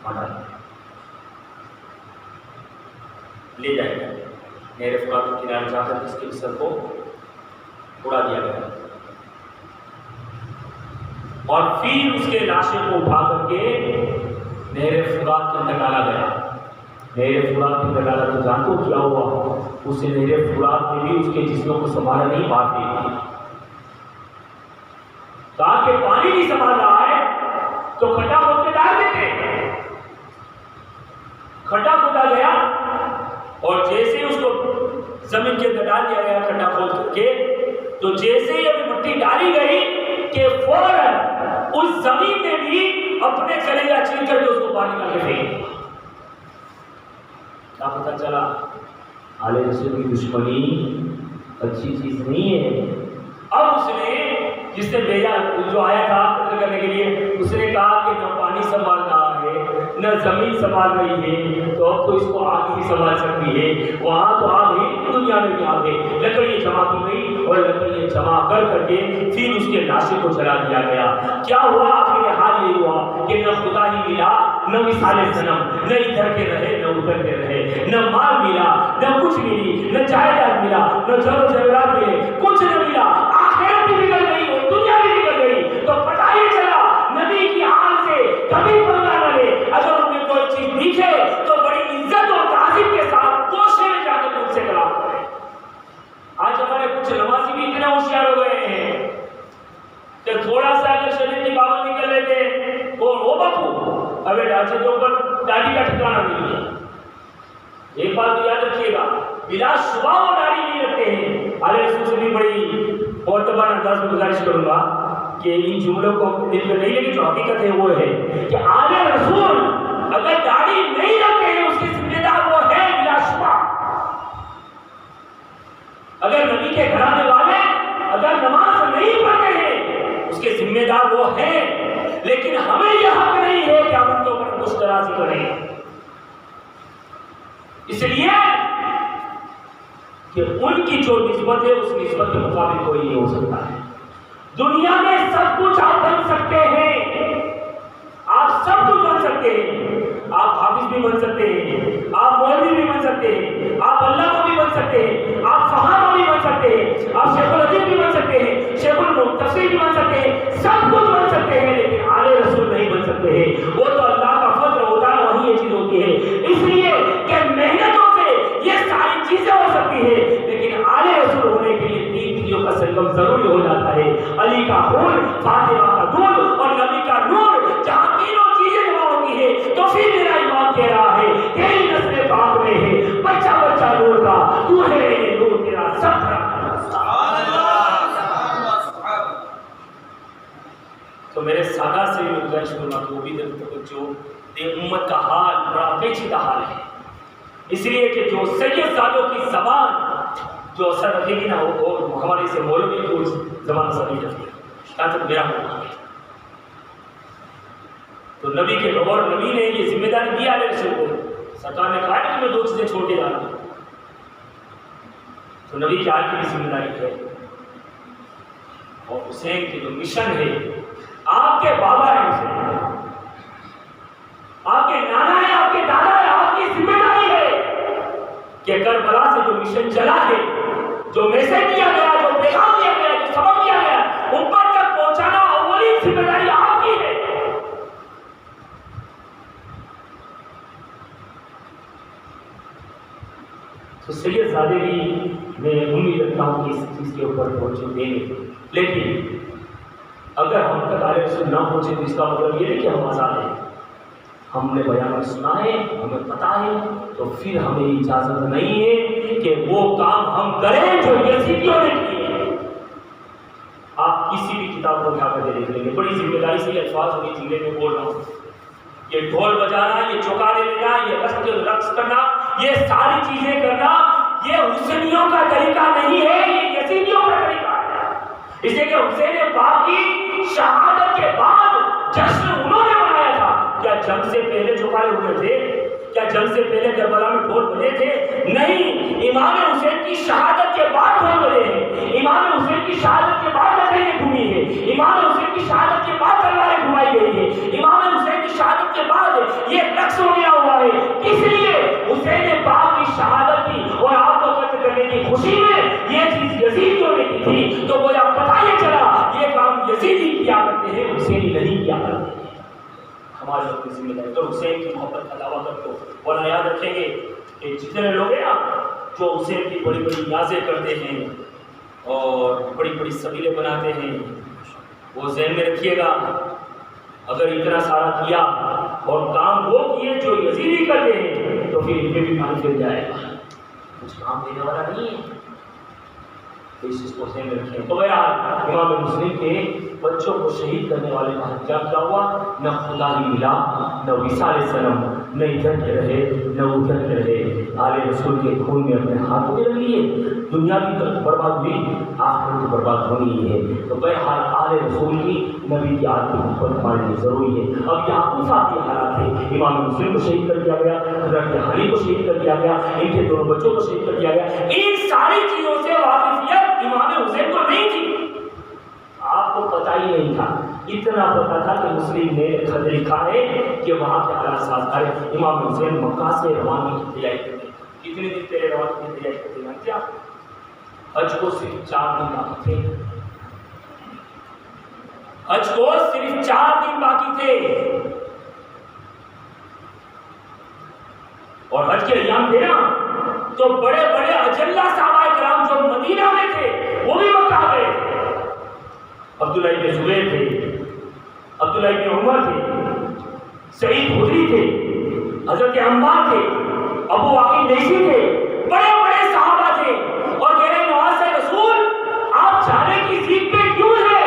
مارا لے جائے گا، نہر فرات کے کنارے جا کر اس کے سر کو اڑا دیا گیا اور پھر اس کے لاشے کو اٹھا کر کے نہر فرات کے اندر ڈالا گیا۔ نہر فرات کے اندر ڈالا تو جانتے ہو کیا ہوا؟ اسے نہر فرات نے بھی اس کے جسموں کو سنبھالا نہیں، بات نہیں کہا کہ پانی نہیں سنبھال رہا ہے تو کھڈا کھود کے ڈال دیتے۔ کھڈا کھودا گیا اور جیسے ہی اس کو زمین کے اندر ڈال دیا گیا کھڈا کھود کر کے، تو جیسے ہی ابھی مٹی ڈالی گئی کہ فوراً اس زمین نے بھی اپنے کلیجہ چیر کر کے اس کو باہر نکال کے پھینک۔ کیا پتہ چلا؟ آل رسول کی دشمنی اچھی چیز نہیں ہے۔ اب اس نے جس نے بھیجا جو آیا تھا قتل کرنے کے لیے، اس نے کہا کہ نہ پانی سنبھال رہا ہے نہ زمین سنبھال رہی ہے، تو اب تو اس کو آگ ہی سنبھال سکتی ہے۔ وہاں تو آگ ہی، دنیا میں بھی آگ ہے۔ لکڑیاں جمع کی گئی اور لکڑیاں جمع کر کے پھر اس کے لاشیں کو جلا دیا گیا۔ کیا ہوا؟ آخر حال یہ ہوا کہ نہ خدا ہی ملا، نہ مثال صنم، نہ ادھر کے رہے نہ ادھر کے رہے، نہ مال ملا نہ کچھ ملی، نہ جائیداد ملا نہ زر و زیورات ملے، کچھ نہ ملا۔ آخرت بھی بگڑ گئی اور دنیا بھی بگڑ گئی۔ تو پتہ ہی چلا نبی کی آن سے کبھی پنگا نہ لے۔ اگر ان میں کوئی چیز دکھے تو بڑی عزت اور تعظیم کے ساتھ کوشے میں جا کے ان سے کلام کرے۔ آج ہمارے کچھ نمازی بھی اتنے ہوشیار ہو گئے ہیں کہ تھوڑا سا اگر شریعت کی پابندی کر لیتے اور وہ باپو ابھی ڈھانچے کے اوپر داڑھی کا ٹھکانا نہیں ہے۔ ایک بات تو یاد رکھیے گا، بلا شبہ وہ داڑھی نہیں رکھتے ہیں۔ علیہ رسول سے بھی بڑی معتبر انداز میں گزارش کروں گا کہ ان جملوں کو دل میں نہیں، لیکن جو حقیقت ہے وہ ہے کہ علیہ رسول اگر داڑھی نہیں رکھتے ہیں اس کے ذمہ دار وہ ہے بلا شبہ۔ اگر نبی کے گھرانے والے اگر نماز نہیں پڑھتے ہیں اس کے ذمہ دار وہ ہیں، لیکن ہمیں یہ حق نہیں ہے کہ ہم ان کے اوپر کچھ درازی کریں۔ اس لیے کہ ان کی جو نسبت ہے اس نسبت کے مقابل کوئی نہیں ہو سکتا ہے۔ دنیا میں سب کچھ آپ بن سکتے ہیں، آپ سب کچھ بن سکتے ہیں، آپ حافظ بھی بن سکتے ہیں، آپ مولوی بھی بن سکتے ہیں، آپ علامہ بھی بن سکتے ہیں، آپ صحابہ بھی بن سکتے ہیں، آپ شیخ الحدیث بھی بن سکتے ہیں، شیخ المفسر بھی بن سکتے ہیں، سب کچھ بن سکتے ہیں، لیکن آل رسول نہیں بن سکتے ہیں۔ وہ تو اللہ کا فضل ہوتا ہے، وہی یہ چیز ہوتی ہے۔ اس لیے کہ محنتوں سے یہ ساری چیزیں ہو سکتی ہیں، لیکن آل رسول ہونے کے لیے تین چیزوں کا سنگم ضروری ہو جاتا ہے: علی کا خون، فاطمہ کا دودھ اور نبی کا نور۔ جہاں تینوں چیزیں جمع ہوتی ہیں تو پھر میرا ایمان کہہ رہا ہے تیری نسل پاک میں ہے بچہ بچہ نور کا، تو ہے یہ نور تیرا سب ہے۔ تو میرے سادہ سے بھی گزارش کروں گا کہ وہ بھی توجہ دے۔ امت کا حال بڑا پیچیدہ حال ہے، اس لیے کہ جو سید سادوں کی زبان جو اثر رکھے گی نا وہ ہمارے سے مولوی کو زبان اثر نہیں رکھے گی، جہاں تک میرا ہوگا۔ تو نبی کے اور نبی نے یہ ذمہ داری دی علیہ رسول کو، سرکار نے کہا کہ تمہیں دو چیزیں چھوڑ کے جانا، تو نبی کی آج کی بھی ذمہ داری ہے۔ اور حسین کی جو مشن ہے، آپ کے بابا ہیں حسین، آپ کے نانا ہے، آپ کے دادا ہے، آپ کی ذمہ داری ہے کہ کربلا سے جو مشن چلا ہے، جو میسج دیا گیا، جو پیغام دیا گیا، جو سبق دیا گیا، اوپر تک پہنچانا اولین ذمہ داری آپ کی ہے۔ تو سید زادے بھی میں امید رکھتا ہوں کہ اس چیز کے اوپر توجہ دیں گے، لیکن اگر ہم تک علیہ رسول نہ پہنچے تو اس کا مطلب یہ نہیں کہ ہم آزاد ہیں۔ ہم نے بیان سنا ہے، ہمیں پتا ہے، تو پھر ہمیں اجازت نہیں ہے کہ وہ کام ہم کریں جو یزیدیوں نے کیے ہیں۔ آپ کسی بھی کتاب کو اٹھا کر دیکھ لیں گے، بڑی ذمہ داری سے یہ الفاظ ہوگی جملے میں بول رہا ہوں، یہ ڈھول بجانا، یہ چوکانے لینا، یہ رقص کرنا، یہ ساری چیزیں کرنا، یہ حسینیوں کا طریقہ نہیں ہے، یہ یزیدیوں کا طریقہ ہے۔ اس لیے کہ حسین پاک کی شہادت کے بعد جشن انہوں نے منایا تھا۔ کیا جنگ سے پہلے چوکائے ہوئے تھے؟ کیا جنگ سے پہلے کربلا میں ڈھول بجے تھے؟ نہیں، امام حسین کی شہادت کے بعد ڈھول بجے ہیں، امام حسین کی شہادت کے بعد لکڑیاں گھومی ہیں، امام حسین کی شہادت کے بعد تلواریں گھمائی گئی ہیں، امام حسین کی شہادت کے بعد یہ رقص ہو گیا ہوا ہے۔ اس لیے حسین پاک کی شہادت کی اور آپ کو قتل کرنے کی خوشی میں یہ چیز یزیدیوں نے کی تھی، تو وہ آپ پتہ یہ چلا یہ کام یزیدی کیا کرتے ہیں، حسینی نہیں کیا کرتے ہیں۔ ہمارے لوگ کی ذمہ داری تو حسین کی محبت کا دعویٰ کرتے ہو، ورنہ یاد رکھیں گے کہ جتنے لوگ ہیں نا جو حسین کی بڑی بڑی نیازیں کرتے ہیں اور بڑی بڑی سبیلیں بناتے ہیں، وہ ذہن میں رکھیے گا اگر اتنا سارا کیا اور کام وہ کیے جو یزیدی کرتے ہیں تو پھر ان پہ بھی پانی پھر جائے گا، کچھ کام دینے والا نہیں ہے۔ تو اس چیز کو ذہن میں رکھیں۔ تو بہرحال امام مسلم کے بچوں کو شہید کرنے والے کا انجام کیا ہوا؟ نہ خدا ہی ملا، نہ وصال صنم، نہ ادھر کے رہے نہ ادھر کے رہے، آل رسول کے خون میں اپنے ہاتھوں میں رکھ لیے، دنیا بھی برباد ہوئی، آخرت برباد ہونی ہے۔ تو بہرحال آل نبی کی آج کی محبت ہمارے لیے ضروری ہے. اب یہاں کوفہ کے حالات ہے. امام مسلم کو شہید کر دیا گیا, حضرت علی کو شہید کر دیا گیا, ان کے دونوں بچوں کو شہید کر دیا گیا. ان ساری چیزوں سے واقفیت امام حسین کو نہیں تھی. آپ کو پتہ ہی نہیں تھا. اتنا پتا تھا کہ مسلم نے خط لکھا ہے کہ وہاں کے حالات سازگار ہے. امام حسین مکہ سے روانگی کی تیاری کرتے. کتنے دن پہلے روانگی کی تیاری کرتے ہیں کیا؟ حج کو صرف 4 دن باقی تھے. حج کو صرف 4 دن باقی تھے. اور حج کے ایام تھے نا, تو بڑے بڑے اجلہ صحابہ کرام جو مدینہ میں تھے وہ بھی مکہ گئے تھے. عبداللہ ابن زبیر تھے, عبداللہ ابن عمر تھے, سعید خدری تھے, حضرت عمار تھے, ابو واقد لیثی تھے, بڑے بڑے صحابہ تھے. اور کہہ رہے نواز رسول آپ جانے کی ضد پہ کیوں ہے؟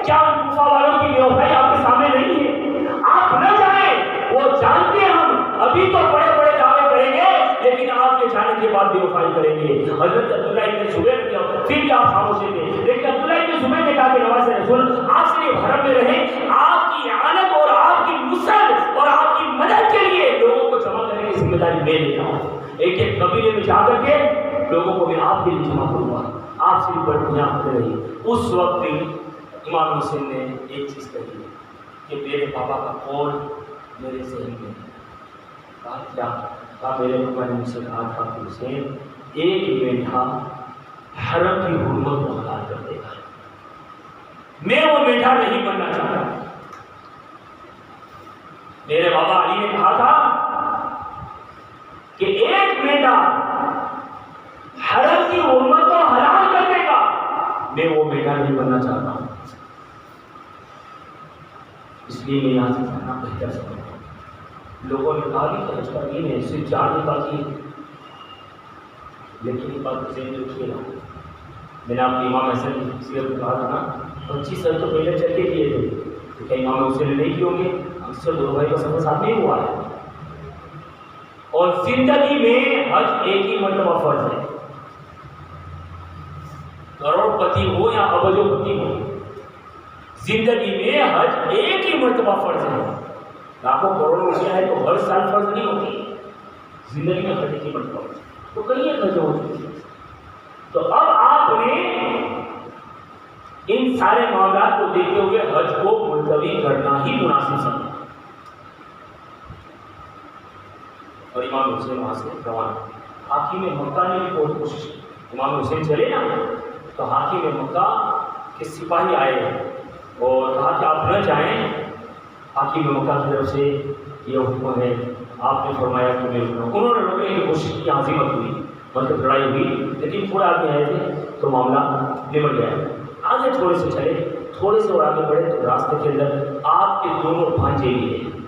کیا ان کوفہ والوں کی بے وفائی آپ کے سامنے نہیں ہے؟ آپ نہ جائیں, وہ جانتے ہیں ہم ابھی تو بڑے بڑے دعوے کریں گے لیکن آپ کے جانے کے بعد بے وفائی کریں گے. حضرت عبداللہ ابن زبیر پھر بھی آپ خاموش تھے, لیکن عبداللہ ابن زبیر نے کہا کہ نواز رسول آپ صرف حرم میں رہیں, آپ کی اعانت اور آپ کی نصرت اور آپ کی مدد کے لیے لوگوں کو جمع کرنے کی ذمہ داری میں لیتا ہوں. ایک ایک قبیلے میں جا کر کے لوگوں کو میں آپ کے لیے جمع کروں گا, آپ صرف بڑھیاں ہوتے رہیے. اس وقت بھی امام حسین نے ایک چیز کہی کہ میرے پاپا کا قول میرے ذہن میں کیا تھا. میرے پاپا نے مجھ سے کہا تھا کہ حسین ایک میٹھا حرم کی حرمت کو حلال کر دے گا. میں وہ میٹھا نہیں بننا چاہتا. میرے بابا علی نے کہا تھا کہ ایک میٹھا حرم کی حرمت کو حلال کر دے گا, میں وہ بیٹا نہیں بننا چاہتا ہوں. اس لیے میں یہاں سے جانا بہتر سمجھتا ہوں. لوگوں نے کہا کہ حج کا دن ہے, صرف 4 دن باقی ہے, لیکن یہ بات ذہن میں رکھیے نا, میں نے آپ کے امام حسین کی سیرت میں کہا تھا نا 25 سال تو پہلے چل کے کیے تھے, تو کیا امام حسین نے نہیں کیے ہوں گے؟ ہم سے دونوں بھائی کا سفر ساتھ نہیں ہوا ہے. اور زندگی میں حج ایک ہی مرتبہ فرض ہے, کروڑ پتی ہو یا ابجو پتی ہو, زندگی میں حج ایک ہی مرتبہ فرض ہے. لاکھوں کروڑوں روپیہ ہے تو ہر سال فرض نہیں ہوتی, زندگی میں حج ایک ہی مرتبہ فرض. تو کئی خرچ ہو چکی ہے. تو اب آپ نے ان سارے معاملات کو دیکھتے ہوئے حج کو ملتوی کرنا ہی مناسب سمجھا. اور امام حسین وہاں سے روانہ. حاکم مکہ نے بھی بہت کوشش کی. امام حسین چلے نا تو حاکم مکہ کے سپاہی آئے اور کہا کہ آپ نہ جائیں, حاکم مکہ کی طرف سے یہ حکم ہے, آپ نے فرمایا کہ میں رکنا. انہوں نے روکنے کی کوشش کی, عزیمت ہوئی, مطلب لڑائی ہوئی, لیکن تھوڑا آگے آئے تھے تو معاملہ نمٹ گیا. آگے تھوڑے سے چلے, تھوڑے سے اور آگے بڑھے تو راستے کے اندر آپ کے دونوں بھانجے بھی ہیں,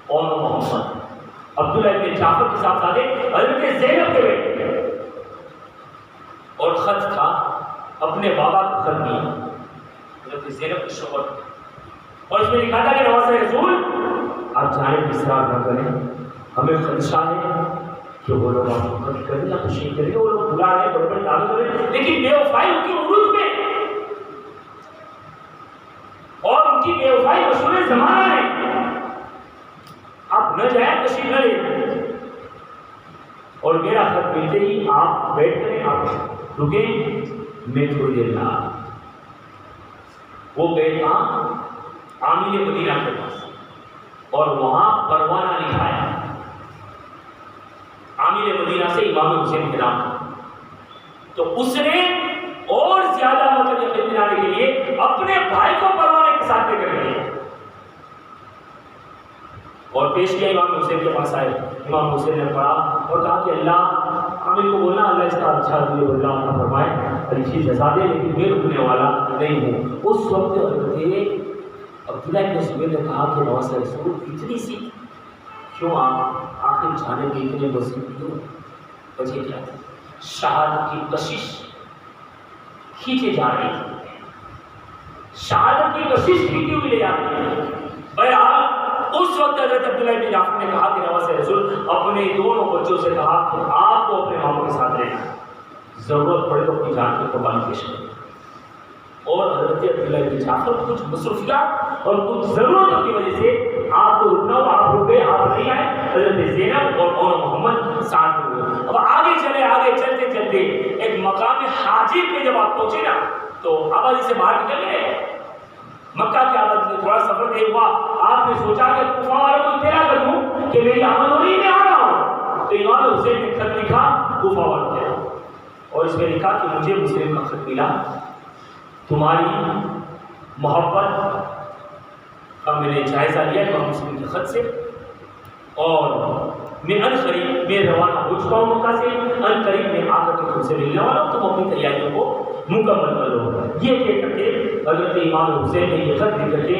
اور محمد عبداللہ ابن جعفر کے ساتھ آگے حضرت زینب کے بیٹے, اور خط تھا اپنے بابا کو خط دیا حضرت زینب کے شوہر, اور اس میں لکھا تھا کہ نواز رسول آپ جانب اصرار نہ کریں, ہمیں خدشہ ہے کہ وہ لوگ آپ کو قتل کریں یا خوشی کریں, وہ لوگ بلا رہے بڑے بڑے دعوے کریں, لیکن بے وفائی ان کی عروج میں اور ان کی بے وفائی مشہور زمانہ ہے. آپ نہ جائیں, تشریف نہ لیں, اور میرا خط ملتے ہی آپ بیٹھ کریں, آپ رکیں, میں تھوڑی دیر میں آ. وہ گئے کہاں؟ عامل مدینہ کے پاس, اور وہاں پروانہ لکھایا عامل مدینہ سے امام حسین کے نام کا. تو اس نے اور زیادہ مطلب یقین دلانے کے لیے اپنے بھائی کو پروانے کے ساتھ لے کر گئے اور پیش کیا. امام حسین کے پاس آئے, امام حسین نے پڑھا اور کہا کہ اللہ عامل کو بولنا اللہ اس کا اچھا دے, اللہ نہ فرمائے, اچھی سزا دے, لیکن میں رکنے والا نہیں ہوں. اس وقت حضرت عبداللہ ابن زبیر نے کہا کہ نواز رسول اتنی سی کیوں آپ آخر جانے کے اتنے وزیر کیوں؟ وجہ کیا تھی؟ شہادت کی کشش کھینچے جا رہی تھی, شہادت کی کشش کھینچی ہوئی لے جاتی ہے. بہرحال اس وقت حضرت عبداللہ ابن جعفر نے کہا کہ نواز رسول اپنے دونوں بچوں سے کہا کہ آپ کو اپنے ماموں کے ساتھ رہنا, ضرورت پڑے تو اپنی جان کی قربانی پیش کریں. اور حضرت عبداللہ بن جعفر کچھ مصروفیات اور کچھ ضرورتوں کی وجہ سے آپ کو رکنا ہوا، آپ رکے، آپ نہیں آئے. حضرت زینب اور محمد ساتھ میں ہوئے. اب آگے چلتے چلتے ایک مقام حاجی پہ جب آپ پہنچے نا تو آبادی سے باہر نکل گئے. مکہ کی آبادی سے تھوڑا سفر طے ہوا. آپ نے سوچا کہ کوفہ والوں کو اطلاع کر دوں کہ میری آمد ہو رہی ہے، میں آ رہا ہوں. تو امام حسین نے خط لکھا کوفہ والوں کے، اور اس میں لکھا کہ مجھے مسلم کا خط ملا، تمہاری محبت کا میں نے جائزہ لیا امام مسلم کے خط سے، اور میں ان قریب میں روانہ ہو چکا ہوں مکہ سے، ان قریب میں آ کر کے تم سے ملنے والا ہوں، تم اپنی تیاریوں کو مکمل کر لو. یہ کہہ کر کے حضرت امام حسین نے یہ خط لکھ کر کے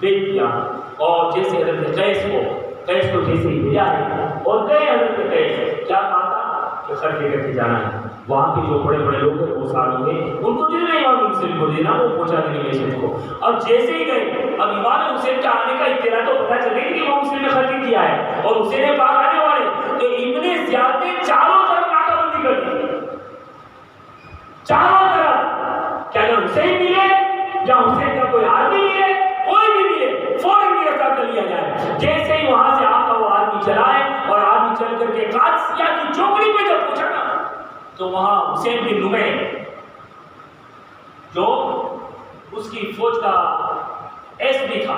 بھیج دیا. اور جیسے حضرت قیس کو جیسے ہی بھیجا ہے اور گئے حضرت قیس، کیا کہا تھا کہ خط لے کر کے جانا ہے. وہاں کے جو بڑے بڑے لوگ ہیں وہ ساتھ ہوئے، ان کو جو ہے امام حسین کو دینا، وہ پہنچا دیں گے میسج کو. اب جیسے ہی گئے، اب امام حسین کے آنے کا اطلاع تو پتہ چلے گی کہ امام حسین نے خط کیا ہے اور حسین پاک آنے والے، تو ابن زیاد نے چاروں طرف ناکہ بندی کر دی. چاروں طرف کہ اگر حسین ملے یا حسین کا کوئی آدمی ملے، کوئی بھی ملے، فوراً گرفتار کر لیا جائے. جیسے ہی وہاں سے آپ کا وہ آدمی چلا ہے اور آدمی چل کر کے قادسیہ کی چوکڑی پہ جب پہنچا نا تو وہاں حسین بن نمیر جو اس کی فوج کا ایس پی تھا،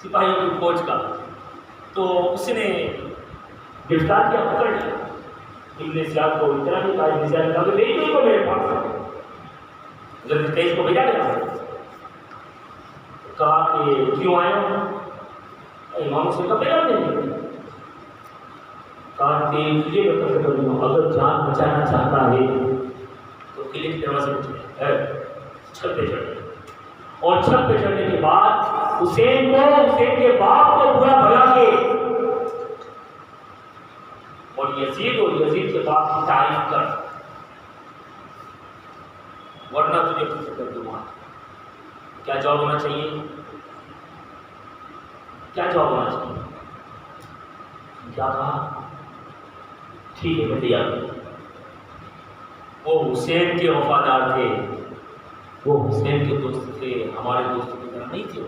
سپاہیوں کی فوج کا، تو اس نے گرفتار کیا، پکڑ لیا. ابن زیاد کو اتنا نہیں کہا، ابن زیاد نے کہا کہ بھیج دو کو میرے پاس. حضرت قیس کو بھیجا گیا، کہا کہ کیوں آئے ہو؟ امام حسین کا پیغام دیں گے. کہا کہ تجھے بتا کر دوں، اگر جان بچانا چاہتا ہے تو قلعے کے دروازے پہ چھت پہ چڑھے. اور چھت پہ چڑھنے کے بعد حسین کے باپ کو برا بھلا کے اور یزید کے باپ کی تعریف کر، ورنہ تجھے کچھ کر دوں گا. کیا جواب ہونا چاہیے؟ کیا جواب ہونا چاہیے؟ کیا کہا؟ ٹھیک ہے میں تیار ہوں. وہ حسین کے وفادار تھے، وہ حسین کے دوست تھے، ہمارے دوستوں کی طرح نہیں تھے.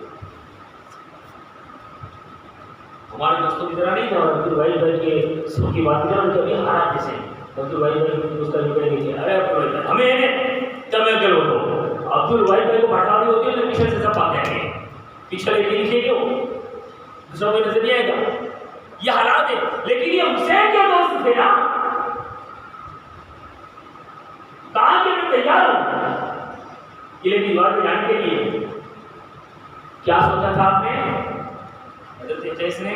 ہمارے دوستوں کی طرح نہیں تھا. عبد الواحد بھائی کے سب کی بات کریں، ان کے ابھی حالات جیسے عبد الواحد بھائی کے دوست نہیں کہیں گے ارے عبد الواحد بھائی ہمیں جب میں کرو تو عبد الواحد بھائی کو بھٹا رہی ہوتی ہے تو پیچھے سے سب باتیں آئیں گے، پیچھے لے کے لکھے کیوں دوسرا کوئی نظر نہیں آئے گا. یہ حالات ہے. لیکن یہ حسین کے دوست تھے نا، کہاں کہ میں تیار ہوں قلعے کی دیوار پہ جانے کے لیے. کیا سوچا تھا آپ نے حضرت قیس نے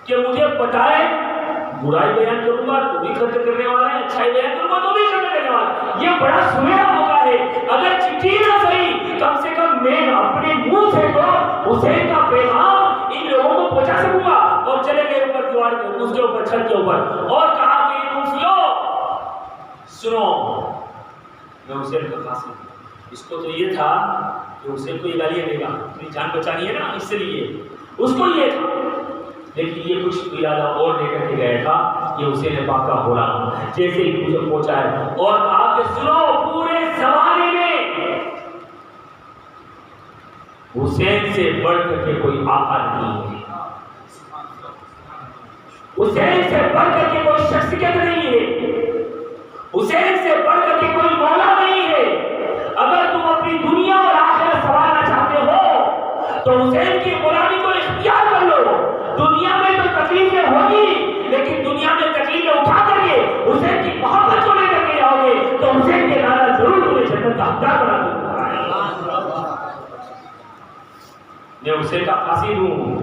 کہ مجھے بتائے برائی بیان کروں گا تو بھی خرچ کرنے والا ہے، اچھائی بیان کروں گا تو بھی خرچ کرنے والا ہے. یہ بڑا سنہرا موقع ہے. اگر چٹھی نہ صحیح کم سے کم میں اپنے منہ سے تو حسین کا پیغام ان لوگوں کو پہنچا سکوں گا. اور چلے گئے اوپر دیوار کے، اس کے اوپر چھت کے اوپر، اور کہا کہ کوفیو سنو، میں حسین کا قاسم. اس کو تو یہ تھا کہ حسین کو یہ گالیاں دے گا، اپنی جان بچانی ہے نا، اس لیے اس کو یہ تھا. لیکن یہ کچھ ارادہ اور لے کر کے گیا تھا کہ حسین پاک کا ہونا جیسے ہی مجھے پہنچا ہے. اور کہا کہ سنو، پورے زمانے میں حسین سے بڑھ کر کے کوئی آقا نہیں ہے، حسین سے بڑھ کر کے کوئی شخصیت نہیں ہے، حسین سے بڑھ کر کے کوئی مولا نہیں ہے. اگر تم اپنی دنیا اور آخرت سنوارنا چاہتے ہو تو حسین کی غلامی کو اختیار کر لو. دنیا میں تو تکلیفیں ہوگی، لیکن دنیا میں تکلیفیں اٹھا کر کے حسین کی محبت کو لے کر کے آؤ گے تو حسین کے لالا ضرور تمہیں جنت کا حقدار بنا دوں گا. میں حسین کا قاصد ہوں،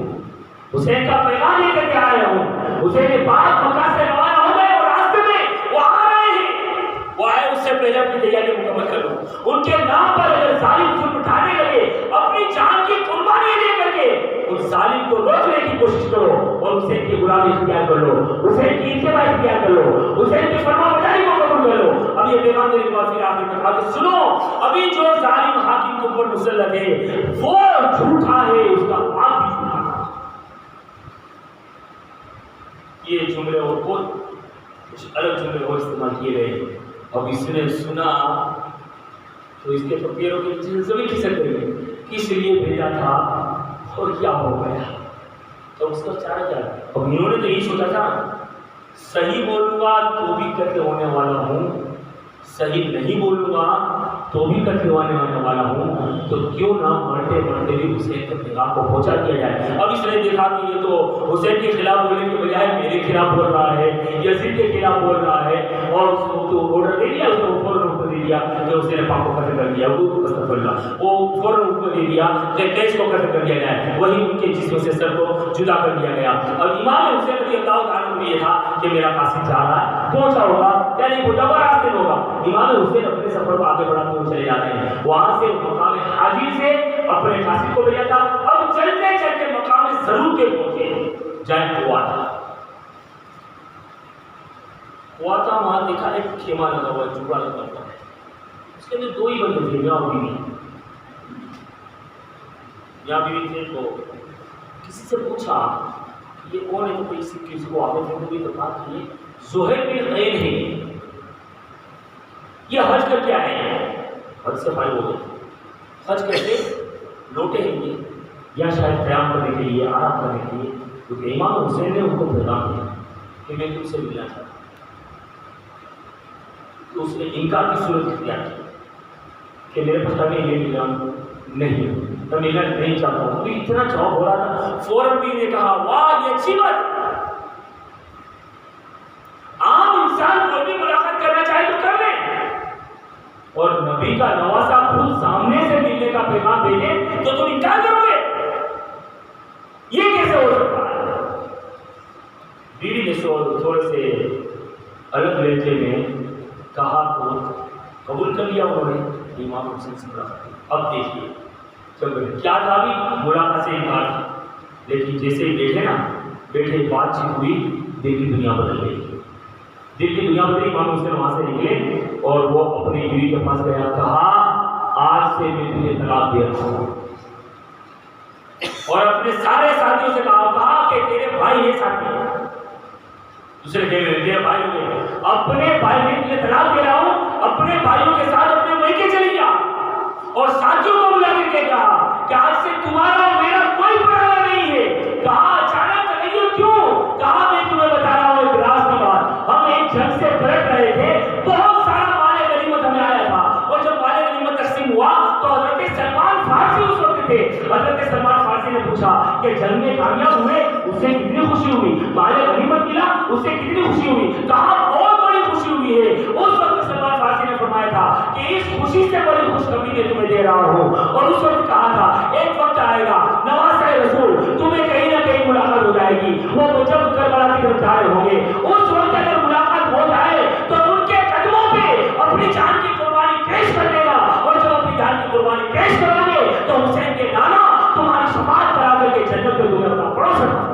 حسین کا پیغام لے کر کے آیا ہوں. حسین پاک مکہ سے روانہ ہو گئے اور راستے میں وہ آ رہے ہیں، وہ آئے اس سے پہلے اپنی تیاری مکمل کر لو. ان کے نام پر اگر ظالم ظلم اٹھانے لگے، اپنی جان کی قربانی دے کر کے اس ظالم کو روکنے کی کوشش کرو اور حسین کی غلامی اختیار کر لو، حسین کی اتباع اختیار کر لو، حسین کی فرما برداری کو قبول کر لو. اب یہ پیغام میرے پاس پھر آخر میں کہا کہ سنو، ابھی جو ظالم حاکم کے اوپر مسلط ہے وہ جھوٹا ہے، اس کا باپ بھی جھوٹا ہے. یہ جملے اور کچھ الگ جملے اور استعمال کیے گئے. اب اس نے سنا تو اس کے پیروں کے پیچھے زمین کھسک گئی، کس لیے بھیجا تھا اور کیا ہو گیا؟ تو اس کا چارہ کیا ہے؟ اب انہوں نے تو یہی سوچا تھا صحیح بولوں گا تو بھی قتل ہونے والا ہوں، صحیح نہیں بولوں گا تو بھی قتل ہونے والا ہوں، تو کیوں نہ مرتے مرتے بھی حسین کے پیغام کو پہنچا دیا جائے۔ اب اس نے دیکھا کہ یہ تو حسین کے خلاف بولنے کے بجائے میرے خلاف بول رہا ہے، یزید کے خلاف بول رہا ہے، اور اس کو تو آرڈر دے دیا، اس کو فوراً حکم دے دیا کہ حسین پاک کو قتل کر دیا، وہ فوراً حکم دے دیا کہ کیس کو قتل کر دیا جائے، وہی ان کے جسم سے سر کو جدا کر دیا گیا۔ اب امام حسین رضی اللہ تعالیٰ کو یہ تھا کہ میرا قاصد جا رہا ہے، پہنچا ہوگا یا نہیں پہنچا ہوگا، راستے میں ہوگا۔ امام حسین اپنے سفر کو آگے بڑھاتے ہوئے چلے جاتے ہیں، وہاں سے مقام حاجی سے اپنے قاصد کو بھیجا تھا، اب چلتے چلتے مقام ضرور کے پہنچے جائے قواتا۔ قواتا وہاں دیکھا ایک خیمہ لگا ہوا ہے، جھوپڑا لگا ہوا ہے، اس کے اندر دو ہی بندے تھے، میاں اور بیوی۔ میاں بیوی تھے تو کسی سے پوچھا یہ کون ہے، تو کسی کو آگے ہوئی تو کہا کہ یہ زہیر بن غیر ہے، یہ حج کر کے آئے ہیں، حج سے فارغ ہو گئے، حج کرتے لوٹے ہیں یہ، یا شاید قیام کرنے کے لیے، آرام کرنے کے لیے، کیونکہ امام حسین نے ان کو پیغام دیا کہ میں تم سے ملنا چاہتا ہوں۔ تو اس نے انکار کی صورت اختیار کی کہ میرے پاس ابھی یہ ملا نہیں، میں ملنا نہیں چاہتا ہوں۔ تو اتنا جواب ہو رہا تھا، فوراً بھی نے کہا واہ یہ اچھی بات ہے، عام انسان کوئی بھی ملاقات کرنا چاہے تو کر لیں، اور نبی کا نواسا خود سامنے سے ملنے کا پیغام بھیجے تو تم انکار کرو گے، یہ کیسے ہو سکتا ہے؟ بیوی نے تھوڑے سے الگ لہجے میں کہا تو قبول کر لیا انہوں نے امام حسین سے ملاقات۔ اب دیکھیے جب کیا تھا بھی ملاقات سے انکار تھا، لیکن جیسے ہی بیٹھے بات چیت ہوئی، دل کی دنیا بدل گئی، دل کی دنیا بدلی۔ امام حسین وہاں سے نکلے اور وہ اپنی بیوی کے پاس گیا، کہا آج سے میں تجھے طلاق دے رہا ہوں، اور اپنے سارے ساتھیوں سے کہا کہ تیرے بھائی ہیں ساتھی، دوسرے کہ میرے بھائی ہو گئے، اپنے بھائی میں تجھے طلاق دے رہا ہوں، اپنے بھائیوں کے ساتھ اپنے میکے چلی جا، اور ساتھیوں کو بلا کے کہا کہ آج سے تمہارا اور میرا کوئی پڑھانا نہیں ہے۔ کہا اچانک تغیر کیوں؟ کہا میں تمہیں بتا رہا ہوں ایک راز کی بات، ہم ایک جنگ سے پلٹ رہے تھے، بہت سارا مال غنیمت ہمیں آیا تھا، اور جب مال غنیمت تقسیم ہوا تو حضرت سلمان فارسی اس وقت تھے، حضرت سلمان فارسی نے پوچھا کہ جنگ میں کامیاب ہوئے اس سے کتنی خوشی ہوئی، مال غنیمت ملا اس سے کتنی خوشی ہوئی؟ کہا بہت بڑی خوشی ہوئی ہے۔ اس وقت سلمان فارسی نے فرمایا تھا کہ اس خوشی سے بڑی خوشخبری میں تمہیں دے رہا ہوں، اور اس وقت کہا تھا ایک وقت آئے گا نواسہ رسول تمہیں کہیں نہ کہیں ملاقات ہو جائے گی، وہ جب کربلا کی طرف جا رہے ہوں گے، اس وقت اگر ملاقات ہو جائے تو ان کے قدموں پہ اپنی جان کی قربانی پیش کر دے گا، اور جب اپنی جان کی قربانی پیش کرو گے تو حسین کے نانا تمہاری شفاعت کرا کر کے جنت میں تمہیں اپنا پڑوس رکھا،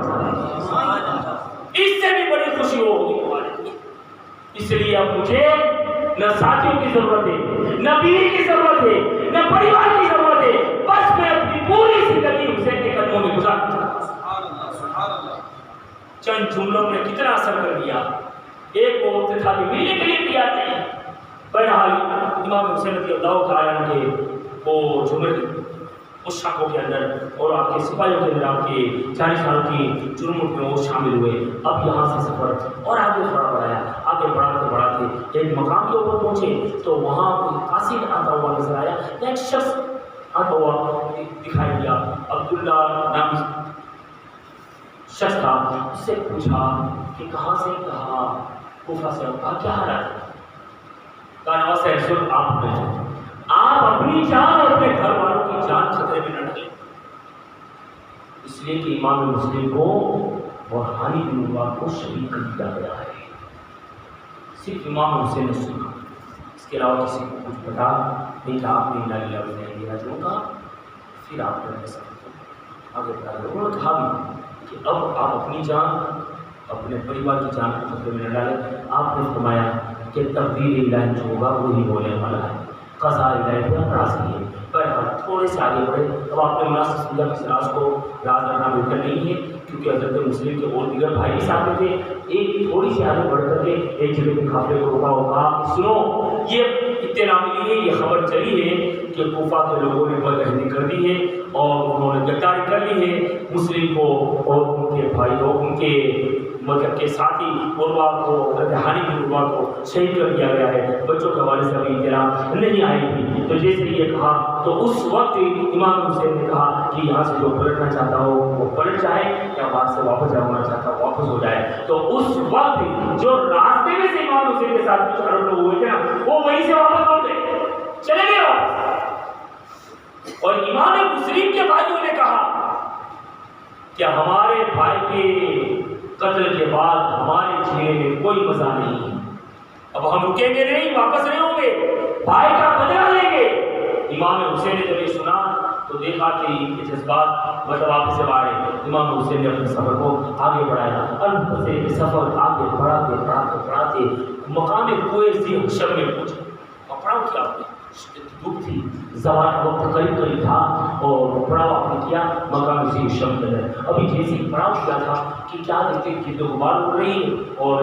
اس سے بھی بڑی خوشی ہوگی تمہاری۔ اس لیے اب مجھے نہ ساتھیوں کی ضرورت ہے، نہ بیوی کی ضرورت ہے، نہ پریوار کی ضرورت ہے، بس میں اپنی پوری زندگی حسین کے قدموں میں گزارتا ہوں۔ چند جملوں میں کتنا اثر کر دیا۔ ایک وہ وقت تھا کہ ملنے کے لیے تیار نہیں، بہرحال امام حسین رضی اللہ تعالیٰ عنہ کے وہ جملے اس شاخوں کے اندر اور آپ کے سپاہیوں کے اندر آپ کے جانشینوں کی جرموں میں وہ شامل ہوئے۔ اب یہاں سے سفر اور آگے بڑھایا، آگے بڑھاتے ایک مقام کے اوپر پہنچے تو وہاں کوئی قاصد آتا ہوا نظر آیا، ایک شخص آتا ہوا دکھائی دیا، عبداللہ نامی شخص تھا۔ اس سے پوچھا کہ کہاں سے؟ کہا کوفہ سے۔ کہا کیا حالات ہے؟ کہا نواسہ رسول آپ اپنی جان اور اپنے گھر والوں کی جان خطرے میں نہ ڈالیں، اس لیے کہ امام مسلم کو روحانی دنیا کو شریک کر دیا گیا ہے۔ صرف امام حسین نے سنا، اس کے علاوہ کسی کو کچھ پتا نہیں تھا۔ آپ نے لا الہ الا اللہ کہا، پھر آپ نے آگے بڑھا دیا۔ انہوں نے کہا بھی کہ اب آپ اپنی جان اپنے پریوار کی جان کو خطرے میں نہ ڈالیں۔ آپ نے فرمایا کہ تقدیر الہی جو ہوگا وہی ہونے والا ہے، قضاء الہی پر اعتراض نہیں ہے۔ بہرحال تھوڑے سے آگے بڑھے، اب آپ نے مناسب سمجھا کہ اس راز کو راز رکھنا بہتر نہیں ہے، کیونکہ حضرت مسلم کے اور دیگر بھائی بھی ساتھ میں تھے۔ ایک تھوڑی سی آگے بڑھ کر کے ایک جگہ کے قافلے کو روکا اور کہا کہ سنو، یہ اطلاع ملی ہے، یہ خبر چلی ہے کہ کوفہ کے لوگوں نے بدعہدی کر دی ہے اور انہوں نے گداری کر لی ہے مسلم کو اور ان کے بھائی کو، ان کے مطلب کے ساتھی عروہ کو، حانی بن عروہ کو شہید کر دیا گیا ہے۔ بچوں کے حوالے سے ابھی اطلاع نہیں آئی تھی، تو جیسے یہ کہا تو اس وقت امام حسین نے کہا کہ یہاں سے جو پلٹنا چاہتا ہو وہ پلٹ جائے، یا وہاں سے واپس ہونا چاہتا ہو واپس ہو جائے۔ تو اس وقت جو راستے میں سے امام حسین کے ساتھ کچھ عرب لوگ ہوئے تھے نا، وہ وہیں سے واپس لوٹ گئے، چلے گئے واپس۔ اور امام مسلم کے بھائیوں نے کہا کہ ہمارے بھائی کے قتل کے بعد ہمارے جینے میں کوئی مزہ نہیں ہے، اب ہم رکیں گے نہیں، واپس نہیں ہوں گے، بھائی کا بدلہ لیں گے۔ امام حسین نے جب یہ سنا تو دیکھا کہ ان کے جذبات مطلب واپس سے آئے۔ امام حسین نے اپنے سفر کو آگے بڑھایا، البتہ سفر آگے بڑھاتے مقام کوئے ذی حشم میں پہنچے۔ پڑاؤ کیا آپ نے؟ دھوپ تھی، زوال کا وقت قریب تھا، اور پڑاؤ آپ نے کیا مقام ذی حشم میں۔ ابھی جیسے ہی پڑاؤ کیا تھا کہ کیا دیکھتے کہ دو غبار اڑ رہی ہے اور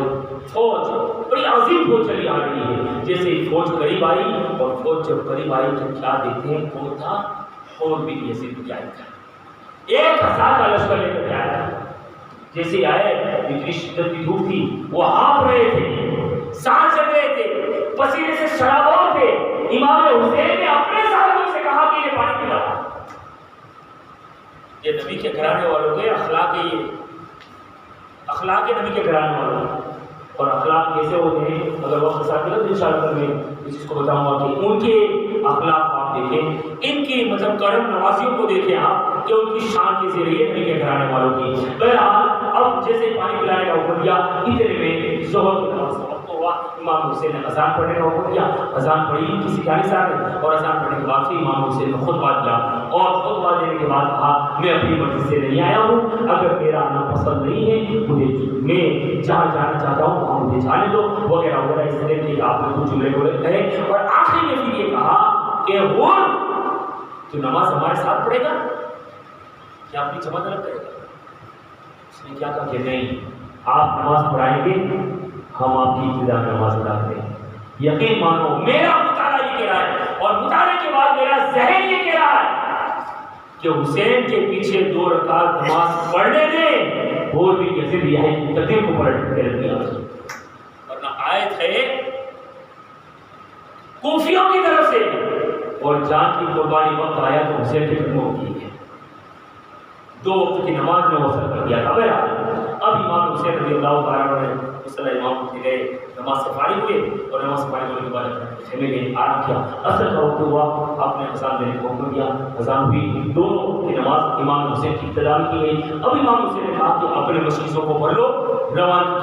فوج بڑی عظیم فوج چلی آ رہی ہے۔ جیسے ہی فوج قریب آئی، اور فوج جب قریب آئی تو کیا دیکھتے ہیں، کون تھا؟ اور بھی یزید بن جابر کا 1000 کا لشکر لے کر آیا تھا۔ جیسے آئے، اتنی شدت کی دھوپ تھی، وہ ہانپ رہے تھے، سانس چل رہے تھے، پسینے سے شرابور تھے۔ امام حسین نے اپنے ساتھیوں سے کہا کہ یہ پانی پلا۔ یہ نبی کے گھرانے والوں کے اخلاق ہے، یہ اخلاق نبی کے گھرانے والوں، اور اخلاق کیسے ہوتے ہیں اگر وقت ساتھ میں انشاءاللہ میں اس چیز کو بتاؤں گا کہ ان کے اخلاق آپ دیکھیں، ان کی مطلب کرم نوازیوں کو دیکھیں آپ کہ ان کی شان کیسی رہی ہے نبی کے گھرانے والوں کی۔ بہرحال اب جیسے پانی پلانے کا حکم دیا، اتنے میں ظہر کی نماز کا وقت ہوا، امام حسین نے اذان پڑھنے کا حکم دیا، اذان پڑھی کسی کے ساتھ، اور اذان پڑھنے کے بعد پھر امام حسین نے خطبہ دیا، اور خطبہ دینے کے بعد کہا میں اپنی مرضی سے نہیں آیا ہوں، اگر میرا آنا پسند نہیں ہے مجھے میں جہاں جانا چاہتا ہوں وہاں مجھے جانے دو، وغیرہ وغیرہ اس طرح کی آپ نے کچھ جملے بولے کہے، اور آخر میں پھر یہ کہا کہ وہ تو نماز ہمارے ساتھ پڑھے گا، کیا اپنی جماعت الگ کرے گا؟ اس نے کیا کہا کہ نہیں، آپ نماز پڑھائیں گے، ہم آپ کی ابتدا میں نماز ادا کریں گے۔ یقین مانو میرا مطالعہ یہ کہہ رہا ہے، اور مطالعے کے بعد میرا ذہن یہ کہہ رہا ہے کہ حسین کے پیچھے 2 رکعت نماز پڑھنے دیں، اور بھی یزید یہ تقدیر کو پلٹ کے رکھ دیا۔ ورنہ آیت ہے کوفیوں کی طرف سے، اور جان کی قربانی وقت آیا تو حسین کے قدموں کی ہے، 2 وقت کی نماز میں وصل کر دیا تھا۔ اب امام حسین رضی اللہ تعالیٰ عنہ مصلی امام کے گئے، نماز سے فارغ ہوئے، اور نماز سے فارغ ہونے کے بعد خیمے میں آرام کیا۔ عصر کا وقت ہوا، آپ نے اذان دینے کو حکم دیا، اذان ہوئی، 2 وقت کی نماز امام حسین کی ابتدا کی گئی۔ اب امام حسین نے کہا کہ اپنے مشکلوں کو پڑھ لو، روان